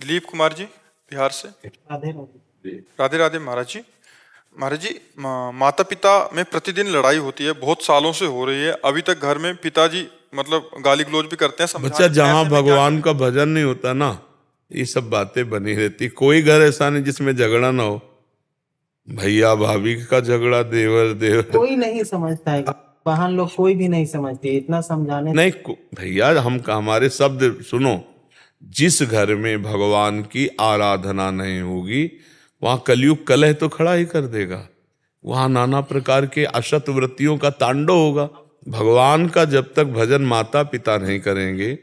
दिलीप कुमार जी बिहार से। राधे राधे। राधे राधे महाराज जी। महाराज जी, माता पिता में प्रतिदिन लड़ाई होती है, बहुत सालों से हो रही है, अभी तक घर में पिताजी मतलब गाली गलौज भी करते हैं, समझा बच्चा जहाँ भगवान का भजन नहीं होता ना, ये सब बातें बनी रहती। कोई घर ऐसा नहीं जिसमें झगड़ा ना हो। भैया भाभी का झगड़ा, देवर देवर, कोई नहीं समझता है, बहन लोग कोई भी नहीं समझती, इतना समझाने नहीं भैया हमारे शब्द सुनो। जिस घर में भगवान की आराधना नहीं होगी वहां कलयुग कलह तो खड़ा ही कर देगा। वहां नाना प्रकार के असत वृत्तियों का तांडव होगा। भगवान का जब तक भजन माता पिता नहीं करेंगे,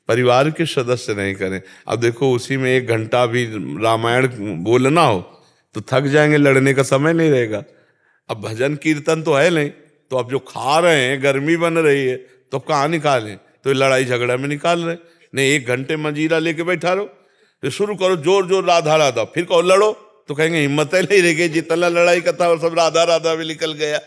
परिवार के सदस्य नहीं करें। अब देखो उसी में 1 घंटा भी रामायण बोलना हो तो थक जाएंगे, लड़ने का समय नहीं रहेगा। अब भजन कीर्तन तो है नहीं, तो अब जो खा रहे हैं, गर्मी बन रही है, तो कहाँ निकालें? तो लड़ाई झगड़ा में निकाल रहे। नहीं, 1 घंटे मंजीरा लेके बैठा रहो, तो शुरू करो जोर जोर राधा राधा, फिर कहो लड़ो, तो कहेंगे हिम्मत नहीं रह गई, जितना लड़ाई का था और सब राधा राधा में निकल गया।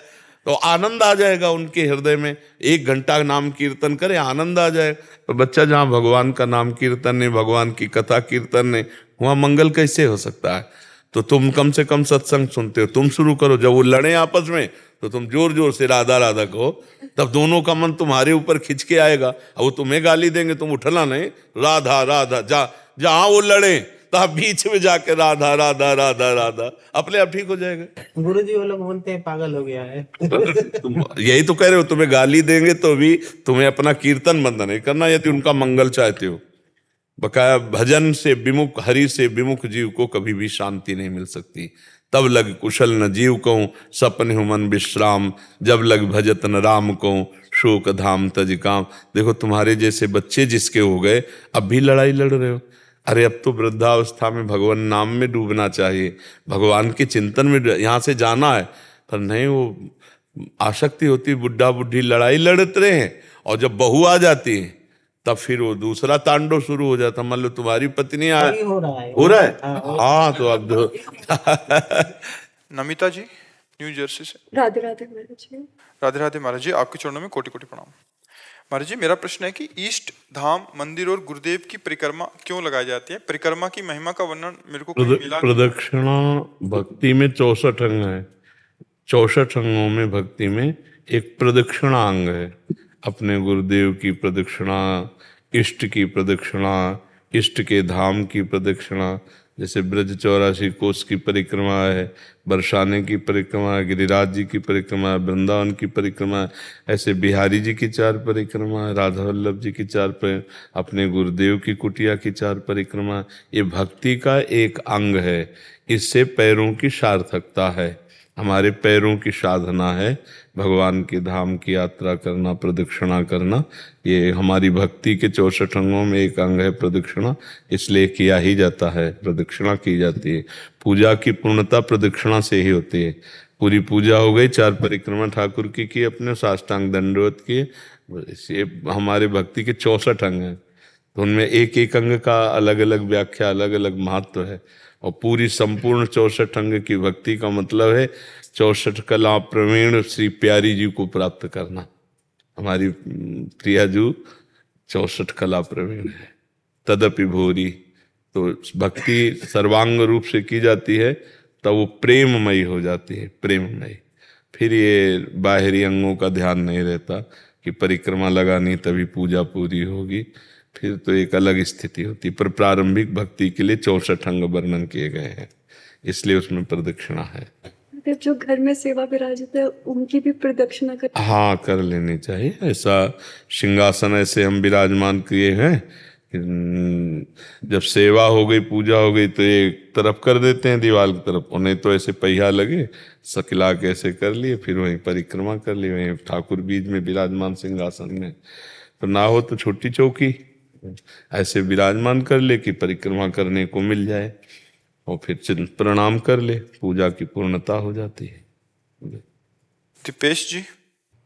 तो आनंद आ जाएगा उनके हृदय में। 1 घंटा नाम कीर्तन करे, आनंद आ जाएगा। तो बच्चा जहाँ भगवान का नाम कीर्तन नहीं, भगवान की कथा कीर्तन नहीं, वहाँ मंगल कैसे हो सकता है? तो तुम कम से कम सत्संग सुनते हो, तुम शुरू करो। जब वो लड़े आपस में तो तुम जोर जोर से राधा राधा कहो, तब दोनों का मन तुम्हारे ऊपर खिंच के आएगा। अब वो तुम्हें गाली देंगे, तुम उठना नहीं, राधा राधा। जहां वो लड़े तब बीच में जाके राधा राधा राधा राधा, अपने आप ठीक हो जाएगा। गुरुजी वो लोग बोलते हैं पागल हो गया है। तुम यही तो कह रहे हो, तुम्हें गाली देंगे तो भी तुम्हें अपना कीर्तन बंद नहीं करना, यदि उनका मंगल चाहते हो। बकाया भजन से विमुख, हरि से विमुख जीव को कभी भी शांति नहीं मिल सकती। तब लग कुशल न जीव कहूँ, सपने हो मन विश्राम, जब लग भजत न राम कहूँ, शोक धाम तज काम। देखो तुम्हारे जैसे बच्चे जिसके हो गए, अब भी लड़ाई लड़ रहे हो। अरे अब तो वृद्धावस्था में भगवान नाम में डूबना चाहिए, भगवान के चिंतन में यहाँ से जाना है। पर नहीं, वो आसक्ति होती, बुढ़ा बुढ़ी लड़ाई लड़ते रहे हैं, और जब बहू आ जाती है तब फिर वो दूसरा तांडव शुरू हो जाता। मान लो तुम्हारी पत्नी वही हो रहा है, हो रहा है। हाँ, हाँ तो अब नमिता जी न्यू जर्सी से। राधे राधे महाराज जी। राधे राधे महाराज जी, आपके चरणों में कोटि कोटि प्रणाम। महाराज जी, मेरा प्रश्न है कि इष्ट धाम मंदिर और गुरुदेव की परिक्रमा क्यों लगाई जाती है? परिक्रमा की महिमा का वर्णन मेरे को कहीं मिला नहीं। प्रदक्षिणा भक्ति में 64 अंग है। 64 अंगों में भक्ति में एक प्रदक्षिणा अंग है। अपने गुरुदेव की प्रदक्षिणा, इष्ट की प्रदक्षिणा, इष्ट के धाम की प्रदक्षिणा। जैसे ब्रज 84 कोस की परिक्रमा है, बरसाने की परिक्रमा है, गिरिराज जी की परिक्रमा है, वृंदावन की परिक्रमा है, ऐसे बिहारी जी की 4 परिक्रमा है, राधा वल्लभ जी की 4 अपने गुरुदेव की कुटिया की 4 परिक्रमा। ये भक्ति का एक अंग है। इससे पैरों की सार्थकता है, हमारे पैरों की साधना है। भगवान के धाम की यात्रा करना, प्रदक्षिणा करना, ये हमारी भक्ति के 64 अंगों में एक अंग है प्रदक्षिणा। इसलिए किया ही जाता है, प्रदक्षिणा की जाती है। पूजा की पूर्णता प्रदक्षिणा से ही होती है। पूरी पूजा हो गई, 4 परिक्रमा ठाकुर की अपने साष्टांग दंडवत किए। ये हमारे भक्ति के 64 अंग हैं, तो उनमें एक एक अंग का अलग अलग व्याख्या, अलग अलग महत्व है। और पूरी संपूर्ण 64 अंग की भक्ति का मतलब है 64 कला प्रवीण श्री प्यारी जी को प्राप्त करना। हमारी प्रियाजू 64 कला प्रवीण है। तदपि भूरी, तो भक्ति सर्वांग रूप से की जाती है, तब वो प्रेममयी हो जाती है, प्रेममयी। फिर ये बाहरी अंगों का ध्यान नहीं रहता कि परिक्रमा लगानी तभी पूजा पूरी होगी, फिर तो एक अलग स्थिति होती। पर प्रारंभिक भक्ति के लिए 64 अंग वर्णन किए गए हैं, इसलिए उसमें प्रदक्षिणा है। जो घर में सेवा विराजित है उनकी भी प्रदक्षिणा कर। हाँ, कर लेनी चाहिए। ऐसा सिंहासन ऐसे हम विराजमान किए हैं, जब सेवा हो गई, पूजा हो गई, तो एक तरफ कर देते हैं दीवार की तरफ, उन्हें तो ऐसे पहिया लगे सकला के ऐसे कर लिए, फिर वहीं परिक्रमा कर ली, वहीं ठाकुर बीज में विराजमान सिंहासन में। तो ना हो तो छोटी चौकी ऐसे विराजमान कर ले कि परिक्रमा करने को मिल जाए, और फिर प्रणाम कर ले, पूजा की पूर्णता हो जाती है। दीपेश जी।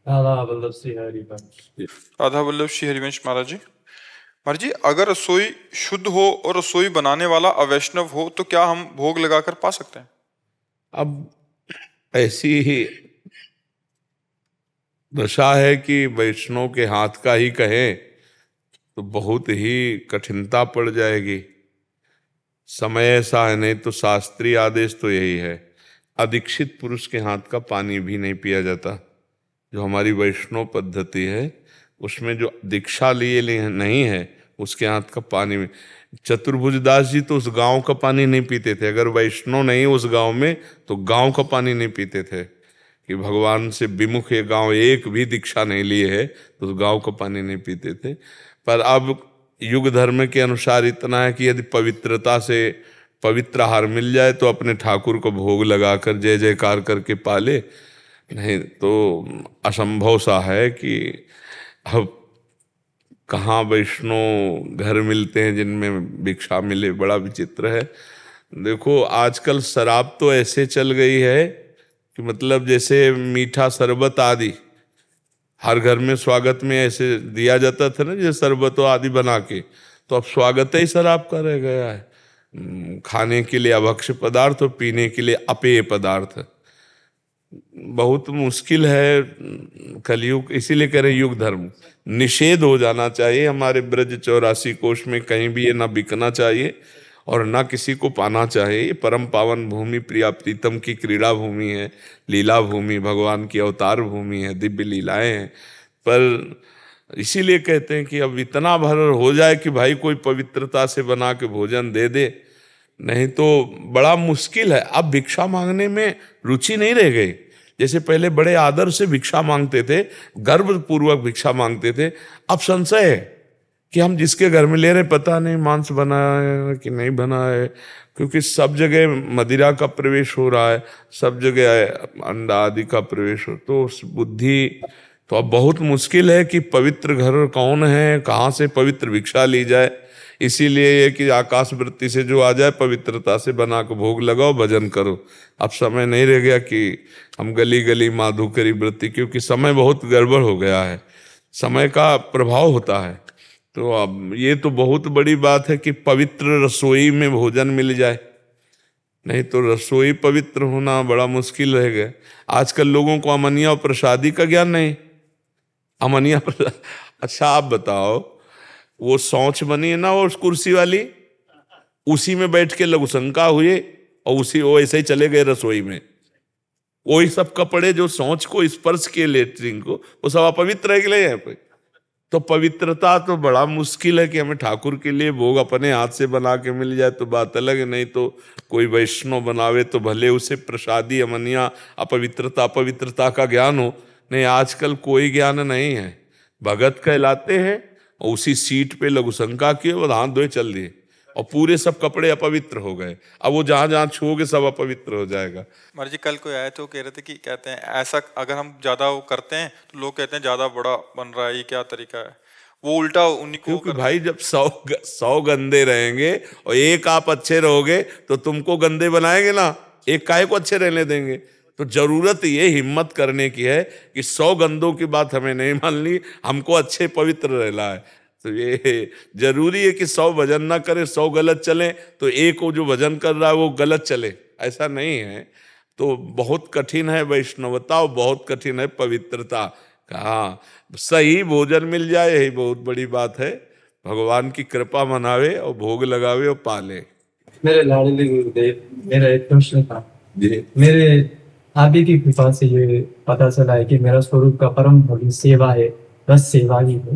राधा वल्लभ श्री हरिवंश। राधा वल्लभ श्री हरिवंश महाराज जी। महाराज जी, अगर रसोई शुद्ध हो और रसोई बनाने वाला अवैष्णव हो तो क्या हम भोग लगाकर पा सकते हैं? अब ऐसी ही दशा है कि वैष्णव के हाथ का ही कहें तो बहुत ही कठिनता पड़ जाएगी। समय ऐसा है, नहीं तो शास्त्रीय आदेश तो यही है, अदीक्षित पुरुष के हाथ का पानी भी नहीं पिया जाता। जो हमारी वैष्णव पद्धति है उसमें जो दीक्षा लिए नहीं है उसके हाथ का पानी। चतुर्भुज दास जी तो उस गांव का पानी नहीं पीते थे, अगर वैष्णव नहीं उस गांव में तो गांव का पानी नहीं पीते थे, कि भगवान से विमुख ये गांव एक भी दीक्षा नहीं लिए है तो उस गांव का पानी नहीं पीते थे। पर अब युग धर्म के अनुसार इतना है कि यदि पवित्रता से पवित्र आहार मिल जाए तो अपने ठाकुर को भोग लगाकर जय जयकार करके पाले, नहीं तो असंभव सा है कि अब कहाँ वैष्णव घर मिलते हैं जिनमें भिक्षा मिले, बड़ा विचित्र है। देखो आजकल शराब तो ऐसे चल गई है कि मतलब जैसे मीठा शरबत आदि हर घर में स्वागत में ऐसे दिया जाता था ना, जैसे शरबत आदि बना के, तो अब स्वागत ही शराब का रह गया है। खाने के लिए अभक्ष्य पदार्थ और पीने के लिए अपेय पदार्थ। बहुत मुश्किल है कलयुग, इसीलिए कह रहे युग धर्म निषेध हो जाना चाहिए। हमारे ब्रज 84 कोश में कहीं भी ये ना बिकना चाहिए और ना किसी को पाना चाहिए। ये परम पावन भूमि प्रिया प्रीतम की क्रीड़ा भूमि है, लीला भूमि, भगवान की अवतार भूमि है, दिव्य लीलाएं हैं। पर इसीलिए कहते हैं कि अब इतना भर हो जाए कि भाई कोई पवित्रता से बना के भोजन दे दे, नहीं तो बड़ा मुश्किल है। अब भिक्षा मांगने में रुचि नहीं रह गई। जैसे पहले बड़े आदर से भिक्षा मांगते थे, गर्व पूर्वक भिक्षा मांगते थे, अब संशय है कि हम जिसके घर में ले रहे पता नहीं मांस बना है कि नहीं बना है, क्योंकि सब जगह मदिरा का प्रवेश हो रहा है, सब जगह अंडा आदि का प्रवेश हो, तो बुद्धि तो अब बहुत मुश्किल है कि पवित्र घर कौन है, कहाँ से पवित्र भिक्षा ली जाए। इसीलिए ये कि आकाश वृत्ति से जो आ जाए पवित्रता से बना के भोग लगाओ, भजन करो। अब समय नहीं रह गया कि हम गली गली माधु करी वृत्ति, क्योंकि समय बहुत गड़बड़ हो गया है, समय का प्रभाव होता है। तो अब ये तो बहुत बड़ी बात है कि पवित्र रसोई में भोजन मिल जाए, नहीं तो रसोई पवित्र होना बड़ा मुश्किल रह गया। आजकल लोगों को अमनिया और प्रसादी का ज्ञान नहीं। अमनिया प्रसाद, अच्छा आप बताओ, वो शौच बनी है ना वो कुर्सी वाली, उसी में बैठ के लघुशंका हुए और उसी वो ऐसे ही चले गए रसोई में। वही सब कपड़े जो शौच को स्पर्श किए लेटरिन को, वो सब अपवित्र है कि नहीं है। तो पवित्रता तो बड़ा मुश्किल है कि हमें ठाकुर के लिए भोग अपने हाथ से बना के मिल जाए तो बात अलग है, नहीं तो कोई वैष्णव बनावे तो भले उसे प्रसादी अमनिया अपवित्रता का ज्ञान हो। नहीं, आजकल कोई ज्ञान नहीं है। भगत कहलाते हैं और उसी सीट पे लघुशंका किए और हाथ धोए चल दिए और पूरे सब कपड़े अपवित्र हो गए। अब वो जहां जहां छूओगे सब अपवित्र हो जाएगा। महाराज जी कल कोई आए तो कह रहे थे कि कहते हैं ऐसा अगर हम ज्यादा वो करते हैं तो लोग कहते हैं ज्यादा बड़ा बन रहा है, ये क्या तरीका है। वो उल्टा उन्हीं को, क्योंकि भाई जब 100 गंदे रहेंगे और एक आप अच्छे रहोगे तो तुमको गंदे बनाएंगे ना, एक काहे को अच्छे रहने देंगे। तो जरूरत ये हिम्मत करने की है कि 100 गंदों की बात हमें नहीं माननी, हमको अच्छे पवित्र रहना है। तो ये जरूरी है कि 100 भजन ना करे, 100 गलत चले तो एक को जो भजन कर रहा है वो गलत चले, ऐसा नहीं है। तो बहुत कठिन है वैष्णवता और बहुत कठिन है पवित्रता। हाँ, सही भोजन मिल जाए यही बहुत बड़ी बात है। भगवान की कृपा मनावे और भोग लगावे और पाले। मेरे लाडले गुरुदेव, मेरा एक प्रश्न था जी। मेरे आप ही की कृपा से ये पता चला है कि मेरा स्वरूप का परम भोगी सेवा है, बस सेवा ही है,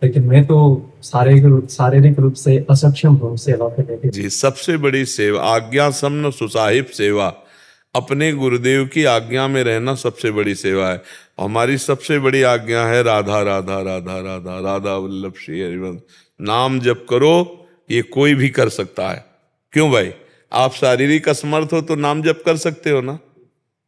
लेकिन मैं तो शारीरिक रूप से अक्षम हूँ सेवा करने के। जी, सबसे बड़ी सेवा आज्ञा समन सुसाहिब सेवा, अपने गुरुदेव की आज्ञा में रहना सबसे बड़ी सेवा है। हमारी सबसे बड़ी आज्ञा है राधा राधा राधा राधा राधा वल्लभ श्री हरिवंश। नाम जप करो, ये कोई भी कर सकता है। क्यों भाई, आप शारीरिक असमर्थ हो तो नाम जप कर सकते हो ना,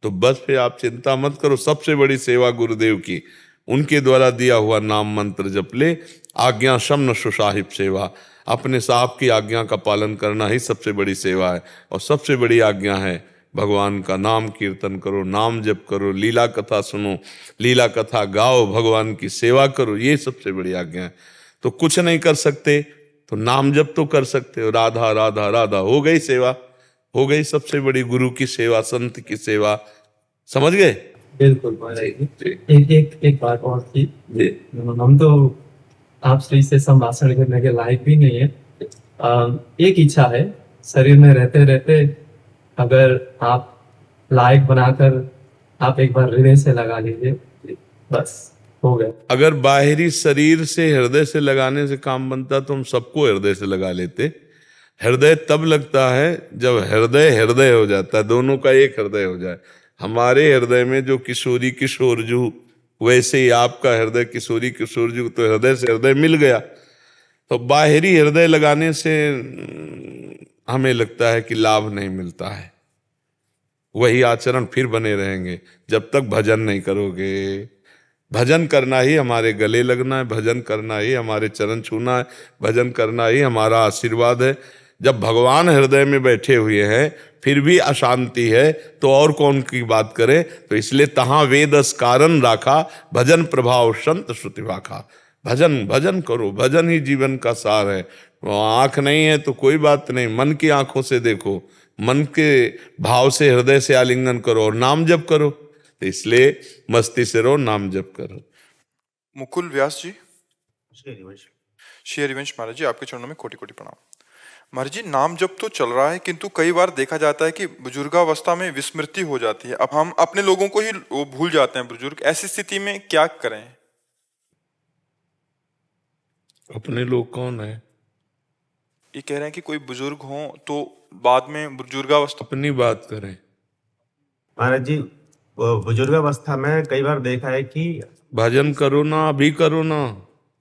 तो बस फिर आप चिंता मत करो। सबसे बड़ी सेवा गुरुदेव की, उनके द्वारा दिया हुआ नाम मंत्र जप ले। आज्ञा शमन सुसाहिब सेवा, अपने साहब की आज्ञा का पालन करना ही सबसे बड़ी सेवा है। और सबसे बड़ी आज्ञा है भगवान का नाम कीर्तन करो, नाम जप करो, लीला कथा सुनो, लीला कथा गाओ, भगवान की सेवा करो, ये सबसे बड़ी आज्ञा है। तो कुछ नहीं कर सकते तो नाम जप तो कर सकते हो, राधा राधा राधा, हो गई सेवा, हो गई सबसे बड़ी गुरु की सेवा, संत की सेवा। समझ गए? बिल्कुल महाराज जी। एक बात और थी, हम तो आप श्री से संभाषण करने के लायक भी नहीं है। एक इच्छा है, शरीर में रहते रहते अगर आप लायक बनाकर आप एक बार हृदय से लगा लीजिए, बस हो गया। अगर बाहरी शरीर से हृदय से लगाने से काम बनता तो हम सबको हृदय से लगा लेते। हृदय तब लगता है जब हृदय हृदय हो जाता है, दोनों का एक हृदय हो जाए। हमारे हृदय में जो किशोरी किशोरजू, वैसे ही आपका हृदय किशोरी किशोरजू, तो हृदय से हृदय मिल गया। तो बाहरी हृदय लगाने से हमें लगता है कि लाभ नहीं मिलता है, वही आचरण फिर बने रहेंगे जब तक भजन नहीं करोगे। भजन करना ही हमारे गले लगना है, भजन करना ही हमारे चरण छूना है, भजन करना ही हमारा आशीर्वाद है। जब भगवान हृदय में बैठे हुए हैं फिर भी अशांति है तो और कौन की बात करे। तो इसलिए तहां वेदस कारण राखा, भजन प्रभाव संत श्रुति वाखा। भजन भजन करो, भजन ही जीवन का सार है। आंख नहीं है तो कोई बात नहीं, मन की आंखों से देखो, मन के भाव से हृदय से आलिंगन करो और नाम जप करो। तो इसलिए मस्ती से रहो, नाम जप करो। मुकुल व्यास जी। श्री हरिवंश महाराज जी, आपके चरणों में कोटि कोटि प्रणाम। महाराज जी, नाम जप तो चल रहा है किंतु कई बार देखा जाता है कि बुजुर्गावस्था में विस्मृति हो जाती है। अब हम अपने लोगों को ही वो भूल जाते हैं बुजुर्ग। ऐसी स्थिति में क्या करें? अपने लोग कौन है? ये कह रहे हैं कि कोई बुजुर्ग हो तो बाद में बुजुर्गावस्था। अपनी बात करें महाराज जी, बुजुर्गावस्था में कई बार देखा है कि भजन करो ना, अभी करो ना।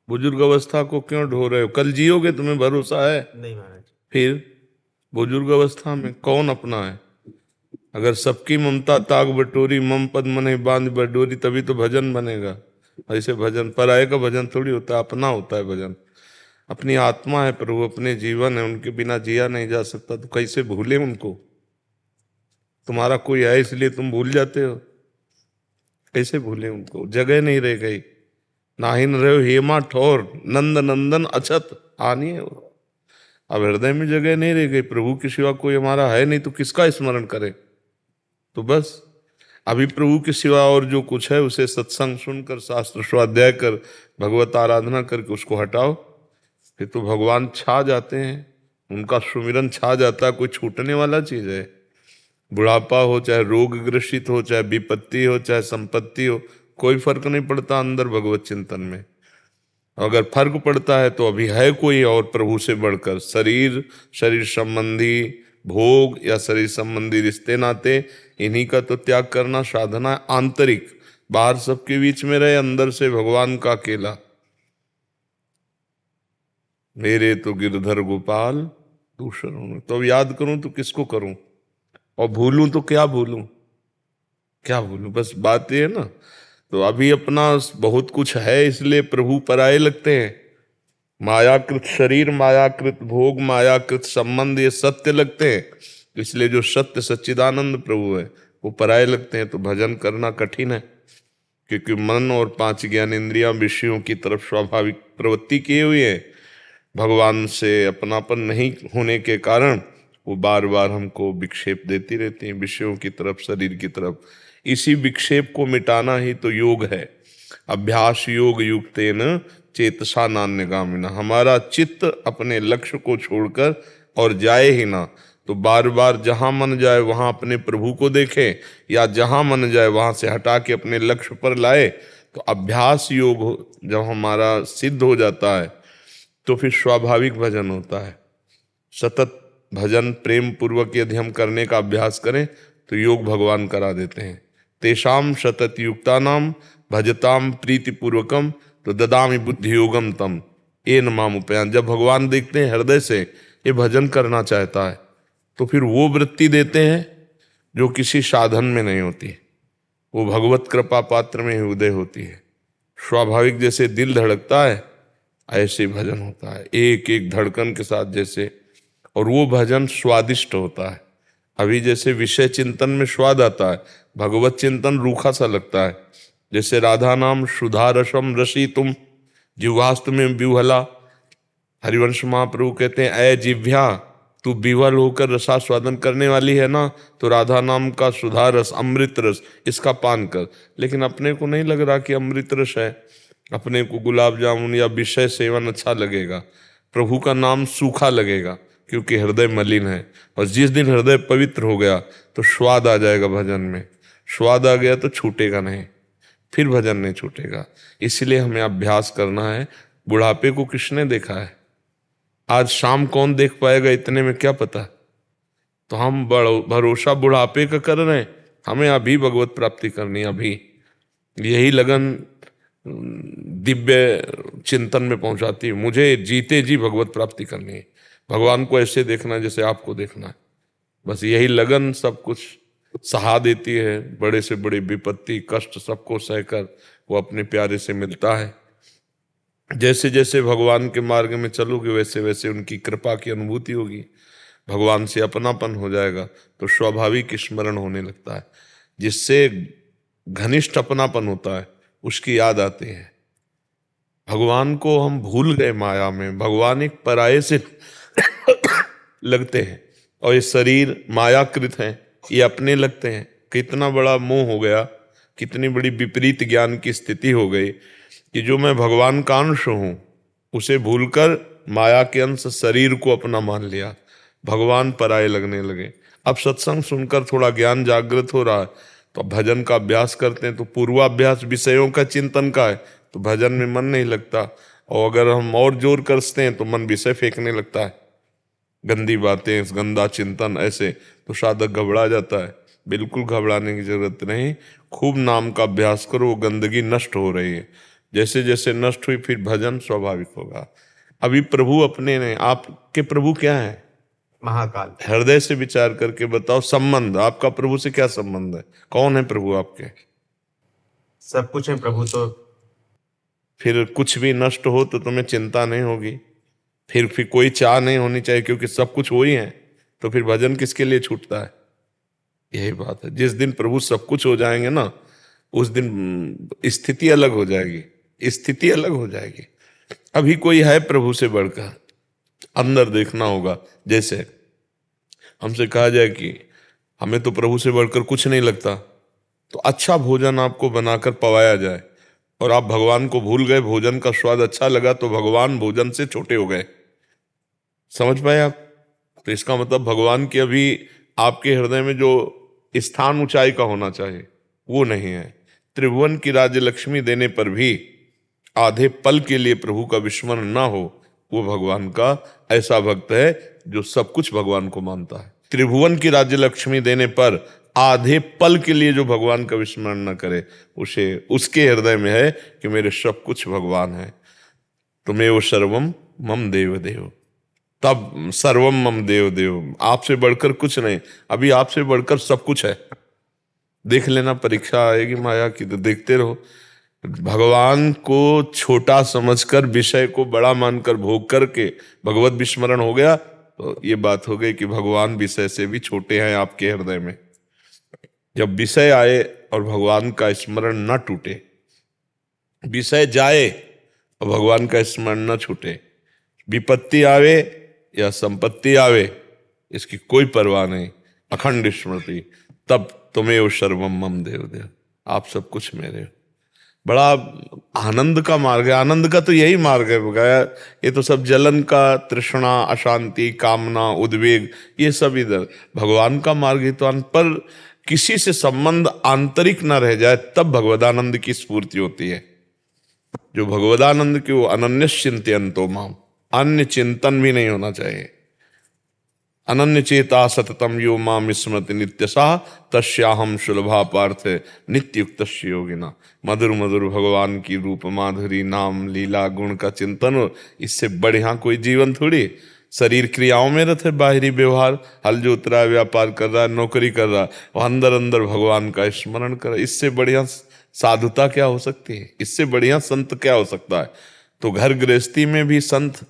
बुजुर्ग अवस्था को क्यों ढो रहे हो? कल जियोगे, तुम्हें भरोसा है? नहीं महाराज। फिर बुजुर्ग अवस्था में कौन अपना है? अगर सबकी ममता ताग बटोरी, मम पद मने बांध बटोरी, तभी तो भजन बनेगा। ऐसे भजन पराये का भजन थोड़ी होता है, अपना होता है भजन। अपनी आत्मा है प्रभु, अपने जीवन है, उनके बिना जिया नहीं जा सकता। तो कैसे भूले उनको? तुम्हारा कोई है इसलिए तुम भूल जाते हो? कैसे भूले उनको? जगह नहीं रह गई। नाहिन रहो हेमा ठोर, नंद नंदन अछत आनी है। अब हृदय में जगह नहीं रह गई, प्रभु के सिवा कोई हमारा है नहीं, तो किसका स्मरण करे? तो बस अभी प्रभु के सिवा और जो कुछ है उसे सत्संग सुनकर, शास्त्र स्वाध्याय कर, भगवत आराधना करके उसको हटाओ। फिर तो भगवान छा जाते हैं, उनका सुमिरन छा जाता है। कोई छूटने वाला चीज है? बुढ़ापा हो, चाहे रोग ग्रसित हो, चाहे विपत्ति हो, चाहे संपत्ति हो, कोई फर्क नहीं पड़ता अंदर भगवत चिंतन में। अगर फर्क पड़ता है तो अभी है कोई और प्रभु से बढ़कर। शरीर, शरीर संबंधी भोग या शरीर संबंधी रिश्ते नाते, इन्हीं का तो त्याग करना साधना है। आंतरिक, बाहर सबके बीच में रहे, अंदर से भगवान का अकेला। मेरे तो गिरधर गोपाल दूसरों। तो अब याद करूं तो किसको करूं, और भूलूं तो क्या भूलूं, क्या भूलूं? बस बात ये है ना। तो अभी अपना बहुत कुछ है इसलिए प्रभु पराये लगते हैं। मायाकृत शरीर, मायाकृत भोग, मायाकृत संबंध, ये सत्य लगते हैं। इसलिए जो सत्य सच्चिदानंद प्रभु है वो पराये लगते हैं। तो भजन करना कठिन है, क्योंकि मन और 5 ज्ञानेंद्रियां विषयों की तरफ स्वाभाविक प्रवृत्ति किए हुए हैं। भगवान से अपनापन नहीं होने के कारण वो बार बार हमको विक्षेप देती रहती हैं, विषयों की तरफ, शरीर की तरफ। इसी विक्षेप को मिटाना ही तो योग है। अभ्यास योग युक्तेन चेतसा नान्यगामिना। हमारा चित्त अपने लक्ष्य को छोड़कर और जाए ही ना। तो बार बार जहां मन जाए वहां अपने प्रभु को देखे, या जहां मन जाए वहां से हटा के अपने लक्ष्य पर लाए। तो अभ्यास योग जब हमारा सिद्ध हो जाता है तो फिर स्वाभाविक भजन होता है। सतत भजन प्रेम पूर्वक यदि हम करने का अभ्यास करें तो योग भगवान करा देते हैं। तेषाम सतत युक्ता नाम भजताम प्रीति पूर्वकम तो ददामि बुद्धि योगम तम ये नमाम उपयान। जब भगवान देखते हैं हृदय से ये भजन करना चाहता है तो फिर वो वृत्ति देते हैं जो किसी साधन में नहीं होती, वो भगवत कृपा पात्र में ही उदय होती है। स्वाभाविक जैसे दिल धड़कता है ऐसे भजन होता है, एक एक धड़कन के साथ जैसे। और वो भजन स्वादिष्ट होता है। अभी जैसे विषय चिंतन में स्वाद आता है, भगवत चिंतन रूखा सा लगता है। जैसे राधा नाम सुधा रसम रसी तुम जिह्वास्त में विह्वला। हरिवंश महाप्रभु कहते हैं, ऐ जिह्वा तू विह्वल होकर रसास्वादन करने वाली है ना, तो राधा नाम का सुधा रस, अमृत रस, इसका पान कर। लेकिन अपने को नहीं लग रहा कि अमृत रस है, अपने को गुलाब जामुन या विषय सेवन अच्छा लगेगा, प्रभु का नाम सूखा लगेगा। क्योंकि हृदय मलिन है। और जिस दिन हृदय पवित्र हो गया तो स्वाद आ जाएगा भजन में, स्वाद आ गया तो छूटेगा नहीं, फिर भजन नहीं छूटेगा। इसलिए हमें अभ्यास करना है। बुढ़ापे को किसने देखा है? आज शाम कौन देख पाएगा, इतने में क्या पता। तो हम भरोसा बुढ़ापे का कर रहे हैं। हमें अभी भगवत प्राप्ति करनी है, अभी यही लगन दिव्य चिंतन में पहुंचाती है। मुझे जीते जी भगवत प्राप्ति करनी है, भगवान को ऐसे देखना है जैसे आपको देखना है। बस यही लगन सब कुछ सहा देती है। बड़े से बड़ी विपत्ति कष्ट सबको सहकर वो अपने प्यारे से मिलता है। जैसे जैसे भगवान के मार्ग में चलोगे वैसे वैसे उनकी कृपा की अनुभूति होगी, भगवान से अपनापन हो जाएगा, तो स्वाभाविक स्मरण होने लगता है। जिससे घनिष्ठ अपनापन होता है उसकी याद आती है। भगवान को हम भूल गए माया में, भगवान एक पराये से लगते हैं और ये शरीर मायाकृत हैं, ये अपने लगते हैं। कितना बड़ा मोह हो गया, कितनी बड़ी विपरीत ज्ञान की स्थिति हो गई कि जो मैं भगवान का अंश हूं उसे भूलकर माया के अंश शरीर को अपना मान लिया, भगवान पराये लगने लगे। अब सत्संग सुनकर थोड़ा ज्ञान जागृत हो रहा है तो भजन का अभ्यास करते हैं, तो पूर्वाभ्यास विषयों का चिंतन का है तो भजन में मन नहीं लगता। और अगर हम और जोर करते हैं तो मन विषय फेंकने लगता है, गंदी बातें, गंदा चिंतन, ऐसे तो साधक घबरा जाता है। बिल्कुल घबराने की जरूरत नहीं, खूब नाम का अभ्यास करो, वो गंदगी नष्ट हो रही है। जैसे जैसे नष्ट हुई फिर भजन स्वाभाविक होगा। अभी प्रभु अपने ने, आपके प्रभु क्या है? महाकाल। हृदय से विचार करके बताओ, संबंध आपका प्रभु से क्या संबंध है? कौन है प्रभु आपके? सब कुछ है प्रभु। तो फिर कुछ भी नष्ट हो तो तुम्हें चिंता नहीं होगी, फिर कोई चाह नहीं होनी चाहिए, क्योंकि सब कुछ वही है। तो फिर भजन किसके लिए छूटता है? यही बात है। जिस दिन प्रभु सब कुछ हो जाएंगे ना, उस दिन स्थिति अलग हो जाएगी, स्थिति अलग हो जाएगी। अभी कोई है प्रभु से बढ़कर, अंदर देखना होगा। जैसे हमसे कहा जाए कि हमें तो प्रभु से बढ़कर कुछ नहीं लगता, तो अच्छा भोजन आपको बनाकर पवाया जाए और आप भगवान को भूल गए, भोजन का स्वाद अच्छा लगा तो भगवान भोजन से छोटे हो गए। समझ पाए आप? तो इसका मतलब भगवान की अभी आपके हृदय में जो स्थान ऊंचाई का होना चाहिए वो नहीं है। त्रिभुवन की राज्य लक्ष्मी देने पर भी आधे पल के लिए प्रभु का विस्मरण ना हो, वो भगवान का ऐसा भक्त है जो सब कुछ भगवान को मानता है। त्रिभुवन की राज्य लक्ष्मी देने पर आधे पल के लिए जो भगवान का विस्मरण न करे, उसे उसके हृदय में है कि मेरे सब कुछ भगवान है। तुम्हें सर्वम मम देव देव, तब सर्वम मम देव देव, आपसे बढ़कर कुछ नहीं। अभी आपसे बढ़कर सब कुछ है। देख लेना, परीक्षा आएगी माया की तो देखते रहो। भगवान को छोटा समझकर, विषय को बड़ा मानकर भोग करके भगवत विस्मरण हो गया तो ये बात हो गई कि भगवान विषय से भी छोटे हैं आपके हृदय में। जब विषय आए और भगवान का स्मरण न टूटे, विषय जाए और भगवान का स्मरण न छूटे, विपत्ति आवे या संपत्ति आवे, इसकी कोई परवाह नहीं, अखंड स्मृति, तब तुम्हें सर्वम मम देव देव, आप सब कुछ मेरे हो। बड़ा आनंद का मार्ग है। आनंद का तो यही मार्ग है बगाया। ये तो सब जलन का, तृष्णा, अशांति, कामना, उद्वेग, ये सब इधर। भगवान का मार्ग ही तो पर किसी से संबंध आंतरिक ना रह जाए तब भगवदानंद की स्फूर्ति होती है। जो भगवदानंद की वो अनन्य चिंतयन्तो माम, अन्य चिंतन भी नहीं होना चाहिए। अनन्य चेता सततम यो माम स्मृति नित्यसा तस्याहम सुलभा पार्थ नित्युक्त योगिना। मधुर मधुर भगवान की रूप माधुरी, नाम लीला गुण का चिंतन हो, इससे बढ़िया कोई जीवन थोड़ी। शरीर क्रियाओं में रहते, बाहरी व्यवहार, हल जोत रहा है, व्यापार कर रहा है, नौकरी कर रहा है, और अंदर अंदर भगवान का स्मरण कर, इससे बढ़िया साधुता क्या हो सकती है? इससे बढ़िया संत क्या हो सकता है? तो घर गृहस्थी में भी संत,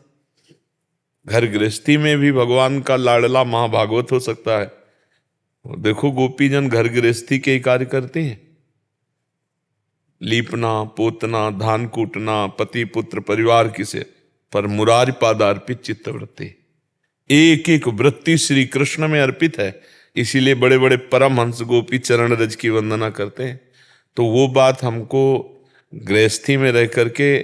घर गृहस्थी में भी भगवान का लाडला महाभागवत हो सकता है। देखो गोपीजन घर गृहस्थी के ही कार्य करते हैं, लीपना पोतना, धान कूटना, पति पुत्र परिवार किसे, पर मुरारी पादार्पित चित्तवृत्ति, एक एक वृत्ति श्री कृष्ण में अर्पित है। इसीलिए बड़े बड़े परमहंस गोपी चरण रज की वंदना करते हैं। तो वो बात हमको गृहस्थी में रह करके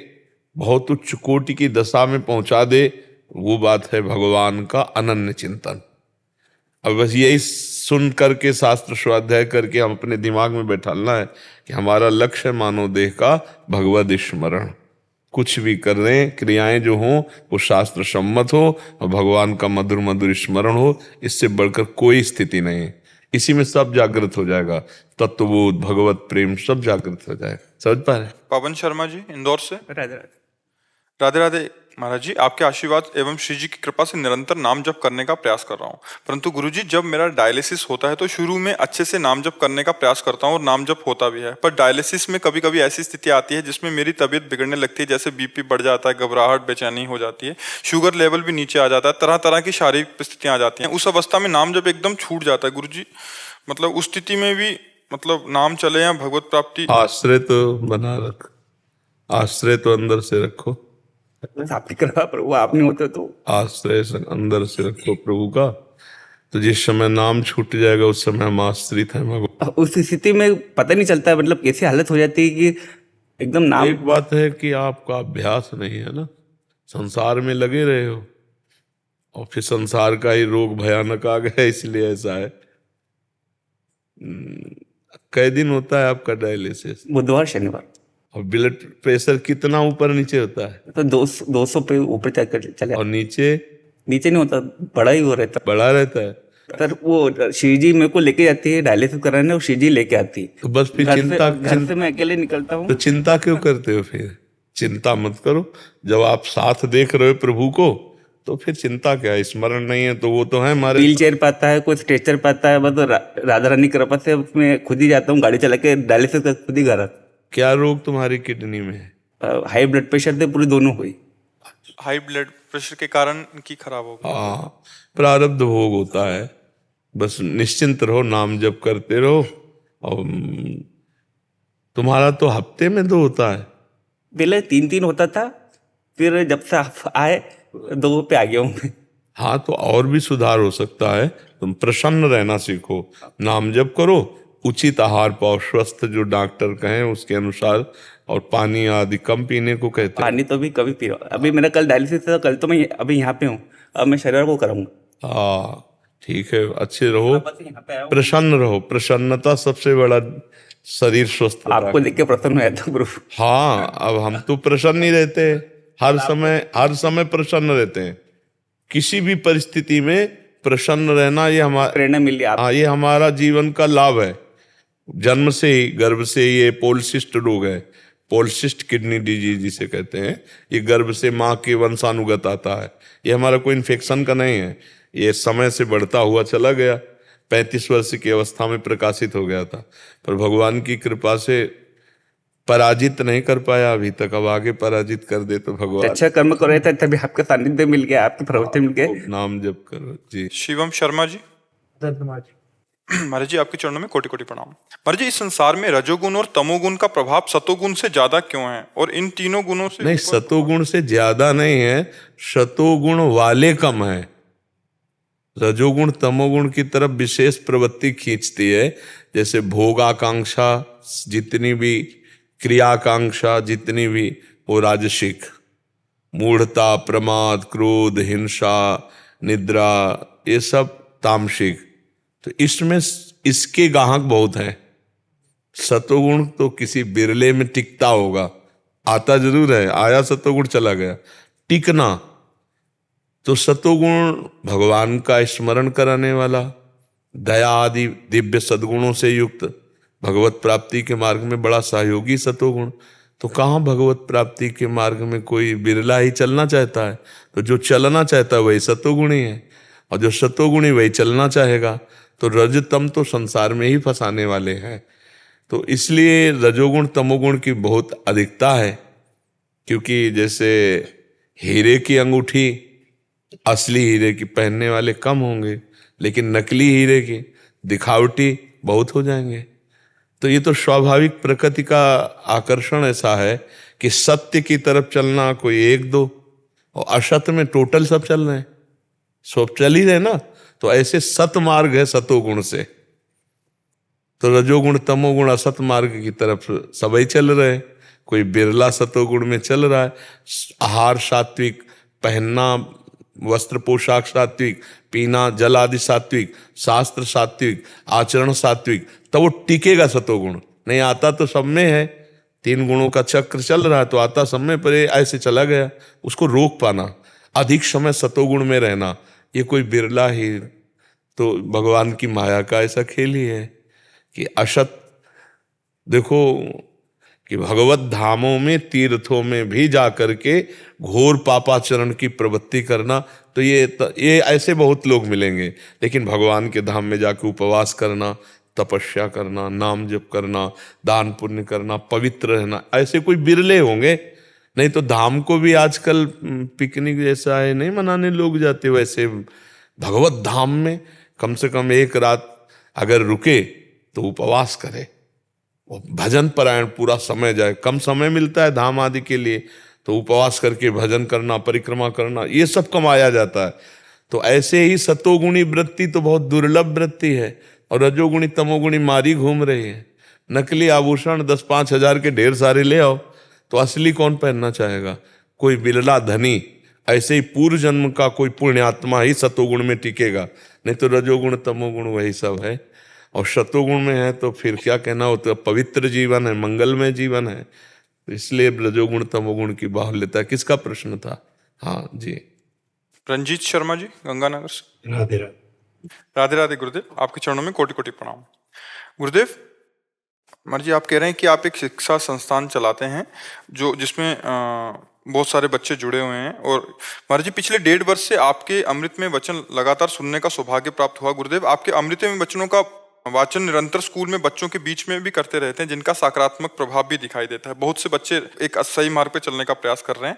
बहुत उच्च कोटि की दशा में पहुंचा दे, वो बात है भगवान का अनन्य चिंतन। अब बस यही सुन करके शास्त्र स्वाध्याय करके हम अपने दिमाग में बैठालना है कि हमारा लक्ष्य है मानव देह का भगवद स्मरण। कुछ भी कर रहे हैं, क्रियाएं जो हों वो शास्त्र सम्मत हो और भगवान का मधुर मधुर स्मरण हो, इससे बढ़कर कोई स्थिति नहीं है। इसी में सब जागृत हो जाएगा, तत्वबोध, भगवत प्रेम सब जागृत हो जाएगा। समझ पा रहे? पवन शर्मा जी इंदौर से। राधे राधे। राधे राधे महाराज जी, आपके आशीर्वाद एवं श्री जी की कृपा से निरंतर नाम जप करने का प्रयास कर रहा हूँ, परंतु गुरुजी जब मेरा डायलिसिस होता है तो शुरू में अच्छे से नाम जप करने का प्रयास करता हूँ और नाम जप होता भी है, पर डायलिसिस में कभी कभी ऐसी स्थिति आती है जिसमें मेरी तबीयत बिगड़ने लगती है, जैसे बीपी बढ़ जाता है, घबराहट, बेचैनी हो जाती है, शुगर लेवल भी नीचे आ जाता है, तरह तरह की शारीरिक परिस्थितियां आ जाती हैं। उस अवस्था में नाम जप एकदम छूट जाता है गुरुजी, मतलब उस स्थिति में भी मतलब नाम चले या भगवत प्राप्ति। आश्रय तो बना रख, आश्रय तो अंदर से रखो, बस आपकी कृपा प्रभु, आप नहीं होते तो। आश्रय से अंदर से रखो प्रभु का, तो जिस समय नाम छूट जाएगा उस समय हम आश्रित हैं भगवान। उस स्थिति में पता नहीं चलता है, मतलब कैसी हालत हो जाती है कि एकदम नाम। एक बात है कि आपका अभ्यास नहीं है ना, संसार में लगे रहे हो और फिर संसार का ही रोग भयानक आ गया, इसलिए ऐसा है। कई दिन होता है आपका डायलिसिस? बुधवार शनिवार। और ब्लड प्रेशर कितना ऊपर नीचे होता है? तो 200 पे ऊपर चले। और नीचे? नीचे नहीं होता, बड़ा ही हो रहता। बड़ा रहता है। सर वो श्री जी मेरे को लेके जाती है डायलिसिस कराने, और श्री जी लेके आती है, तो बस फिर घर से मैं अकेले निकलता हूँ। तो चिंता क्यों करते हो? फिर चिंता मत करो, जब आप साथ देख रहे हो प्रभु को तो फिर चिंता क्या है? स्मरण नहीं है तो वो तो है हमारे। व्हील चेयर पाता है, कोई स्ट्रेचर पाता है, बस राधा रानी की कृपा से उसमें खुद ही जाता हूँ, गाड़ी चला के डायलिसिस का खुद ही घर। क्या रोग तुम्हारी किडनी में है? हाई ब्लड प्रेशर थे, पूरी दोनों हुई। हाई ब्लड प्रेशर के कारण की खराब हो गई। हाँ, प्रारब्ध भोग होता है, बस निश्चिंत रहो, नाम जप करते रहो। और तुम्हारा तो हफ्ते में 2 होता है। पहले 3 होता था, फिर जब से आप आए 2 पे आ गया हूँ मैं। हाँ, तो और भी सुधार हो सकता है। तुम प्रसन्न रहना सीखो, नाम जप करो, उचित आहार पाओ, स्वस्थ जो डॉक्टर कहें उसके अनुसार, और पानी आदि कम पीने को कहते हैं। पानी तो भी कभी पी रहा हूँ। अभी मेरा कल डायलिसिस था, कल तो मैं अभी यहाँ पे हूँ, अब मैं शरीर को कराऊंगा। हाँ ठीक है, अच्छे रहो, बस यहाँ पे आया हूँ। प्रसन्न रहो। प्रसन्नता सबसे बड़ा शरीर स्वस्थ होता है। आपको देख के प्रसन्न हुआ था गुरु। हाँ, अब हम तो प्रसन्न ही रहते हैं, हर समय प्रसन्न रहते हैं। किसी भी परिस्थिति में प्रसन्न रहना ये हमारा प्रेरणा मिली आप। हाँ, ये हमारा जीवन का लाभ है। जन्म से ही, गर्भ से ये पोलसिस्ट रोग है, पोलसिस्ट किडनी डिजीज जिसे कहते हैं, ये गर्भ से माँ के वंशानुगत आता है। ये हमारा कोई इन्फेक्शन का नहीं है, ये समय से बढ़ता हुआ चला गया। 35 वर्ष की अवस्था में प्रकाशित हो गया था, पर भगवान की कृपा से पराजित नहीं कर पाया अभी तक। अब आगे पराजित कर दे तो भगवान। अच्छा कर्म कर रहे थे, तभी आपका सानिध्य मिल गया, आपके प्रवचन मिल गए। नाम जप करो जी। शिवम शर्मा जी। महाराज जी आपके चरणों में कोटि कोटि प्रणाम। महाराज जी, इस संसार में रजोगुण और तमोगुण का प्रभाव सतोगुण से ज्यादा क्यों है, और इन तीनों गुणों से नहीं, सतोगुण से ज्यादा नहीं है, सतोगुण वाले कम है। रजोगुण तमोगुण की तरफ विशेष प्रवृत्ति खींचती है। जैसे भोगाकांक्षा जितनी भी, क्रियाकांक्षा जितनी भी, वो राजसिक। मूढ़ता, प्रमाद, क्रोध, हिंसा, निद्रा, ये सब तामसिक। तो इसमें इसके गाहक बहुत हैं। सतोगुण तो किसी बिरले में टिकता होगा, आता जरूर है, आया सतोगुण चला गया। टिकना तो सतोगुण भगवान का स्मरण कराने वाला, दया आदि दिव्य सद्गुणों से युक्त, भगवत प्राप्ति के मार्ग में बड़ा सहयोगी सतोगुण। तो कहाँ भगवत प्राप्ति के मार्ग में कोई बिरला ही चलना चाहता है? तो जो चलना चाहता है वही सतोगुणी है, और जो सतोगुणी वही चलना चाहेगा। तो रजतम तो संसार में ही फंसाने वाले हैं। तो इसलिए रजोगुण तमोगुण की बहुत अधिकता है। क्योंकि जैसे हीरे की अंगूठी असली हीरे की पहनने वाले कम होंगे, लेकिन नकली हीरे की दिखावटी बहुत हो जाएंगे। तो ये तो स्वाभाविक प्रकृति का आकर्षण ऐसा है कि सत्य की तरफ चलना कोई 1-2, और असत्य में टोटल सब चल रहे हैं, सब चल ही रहे ना। तो ऐसे सत मार्ग है सतोगुण से। तो रजोगुण तमोगुण असत मार्ग की तरफ सभी चल रहे हैं, कोई बिरला सतोगुण में चल रहा है। आहार सात्विक, पहनना वस्त्र पोशाक सात्विक, पीना जल आदि सात्विक, शास्त्र सात्विक, आचरण सात्विक, तब वो टिकेगा सतोगुण। नहीं आता तो सब में है, 3 गुणों का चक्र चल रहा है तो आता सब में, पर ये ऐसे चला गया। उसको रोक पाना, अधिक समय सतोगुण में रहना, ये कोई बिरला ही। तो भगवान की माया का ऐसा खेल ही है कि असत, देखो कि भगवत धामों में तीर्थों में भी जा करके घोर पापाचरण की प्रवृत्ति करना, तो ये ऐसे बहुत लोग मिलेंगे। लेकिन भगवान के धाम में जाकर उपवास करना, तपस्या करना, नाम जप करना, दान पुण्य करना, पवित्र रहना, ऐसे कोई बिरले होंगे। नहीं तो धाम को भी आजकल पिकनिक जैसा है, नहीं मनाने लोग जाते। वैसे भगवत धाम में कम से कम एक रात अगर रुके तो उपवास करे, भजन परायण पूरा समय जाए। कम समय मिलता है धाम आदि के लिए, तो उपवास करके भजन करना, परिक्रमा करना, ये सब कमाया जाता है। तो ऐसे ही सतोगुणी वृत्ति तो बहुत दुर्लभ वृत्ति है, और रजोगुणी तमोगुणी मारी घूम रही है। नकली आभूषण 10-5 हजार के ढेर सारे ले आओ, तो असली कौन पहनना चाहेगा? कोई बिरला धनी। ऐसे ही पूर्व जन्म का कोई पुण्यात्मा ही सतोगुण में टिकेगा, नहीं तो रजोगुण तमोगुण वही सब है। और शतोगुण में है तो फिर क्या कहना हो, तो पवित्र जीवन है, मंगलमय जीवन है। तो इसलिए रजोगुण तमोगुण की बाहुल्यता। किसका प्रश्न था? हाँ जी, रंजीत शर्मा जी, गंगानगर से। राधे राधे। राधे राधे गुरुदेव, आपके चरणों में कोटि कोटि प्रणाम। गुरुदेव महाराज जी, आप कह रहे हैं कि आप एक शिक्षा संस्थान चलाते हैं जिसमें बहुत सारे बच्चे जुड़े हुए हैं, और महाराज जी पिछले 1.5 वर्ष से आपके अमृत में वचन लगातार सुनने का सौभाग्य प्राप्त हुआ। गुरुदेव, आपके अमृत में वचनों का वाचन निरंतर स्कूल में बच्चों के बीच में भी करते रहते हैं, जिनका सकारात्मक प्रभाव भी दिखाई देता है। बहुत से बच्चे एक सही मार्ग पे चलने का प्रयास कर रहे हैं,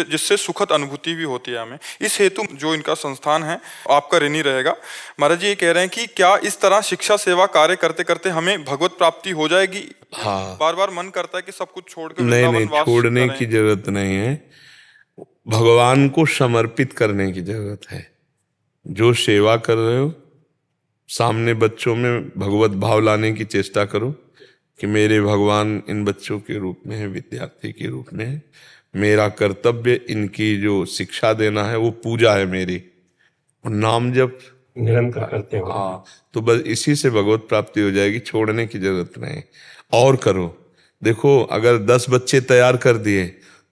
जिससे सुखद अनुभूति भी होती है हमें। इस हेतु जो इनका संस्थान है आपका ऋणी रहेगा। महाराज जी ये कह रहे हैं कि क्या इस तरह शिक्षा सेवा कार्य करते करते हमें भगवत प्राप्ति हो जाएगी? हाँ। बार बार मन करता है कि सब कुछ छोड़ के नहीं, छोड़ने की जरूरत नहीं है, भगवान को समर्पित करने की जरूरत है। जो सेवा कर रहे हो, सामने बच्चों में भगवत भाव लाने की चेष्टा करो कि मेरे भगवान इन बच्चों के रूप में है, विद्यार्थी के रूप में है। मेरा कर्तव्य इनकी जो शिक्षा देना है वो पूजा है मेरी, और नाम जब निरंतर करते हो। हाँ, तो बस इसी से भगवत प्राप्ति हो जाएगी, छोड़ने की जरूरत नहीं। और करो। देखो, अगर 10 बच्चे तैयार कर दिए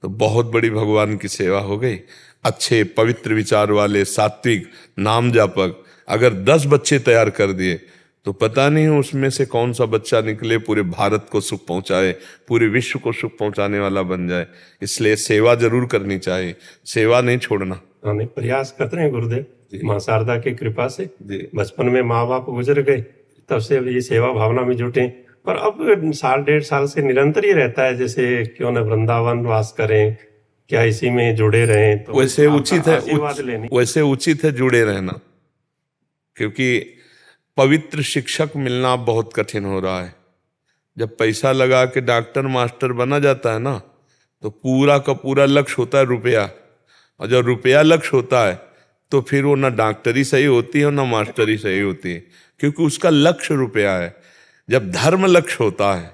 तो बहुत बड़ी भगवान की सेवा हो गई। अच्छे पवित्र विचार वाले सात्विक नाम जापक अगर 10 बच्चे तैयार कर दिए तो पता नहीं उसमें से कौन सा बच्चा निकले, पूरे भारत को सुख पहुंचाए, पूरे विश्व को सुख पहुंचाने वाला बन जाए। इसलिए सेवा जरूर करनी चाहिए, सेवा नहीं छोड़ना। हमें प्रयास करते हैं गुरुदेव, माँ शारदा की कृपा से। बचपन में माँ बाप गुजर गए, तब से अब ये सेवा भावना में जुटे, पर अब 1.5 साल से निरंतर ही रहता है, जैसे क्यों न वृंदावन वास करें, क्या इसी में जुड़े रहें। तो वैसे उचित है, वैसे उचित है जुड़े रहना, क्योंकि पवित्र शिक्षक मिलना बहुत कठिन हो रहा है। जब पैसा लगा के डॉक्टर मास्टर बना जाता है ना, तो पूरा का पूरा लक्ष्य होता है रुपया, और जब रुपया लक्ष्य होता है तो फिर वो ना डॉक्टरी सही होती है और ना मास्टरी सही होती है, क्योंकि उसका लक्ष्य रुपया है। जब धर्म लक्ष्य होता है,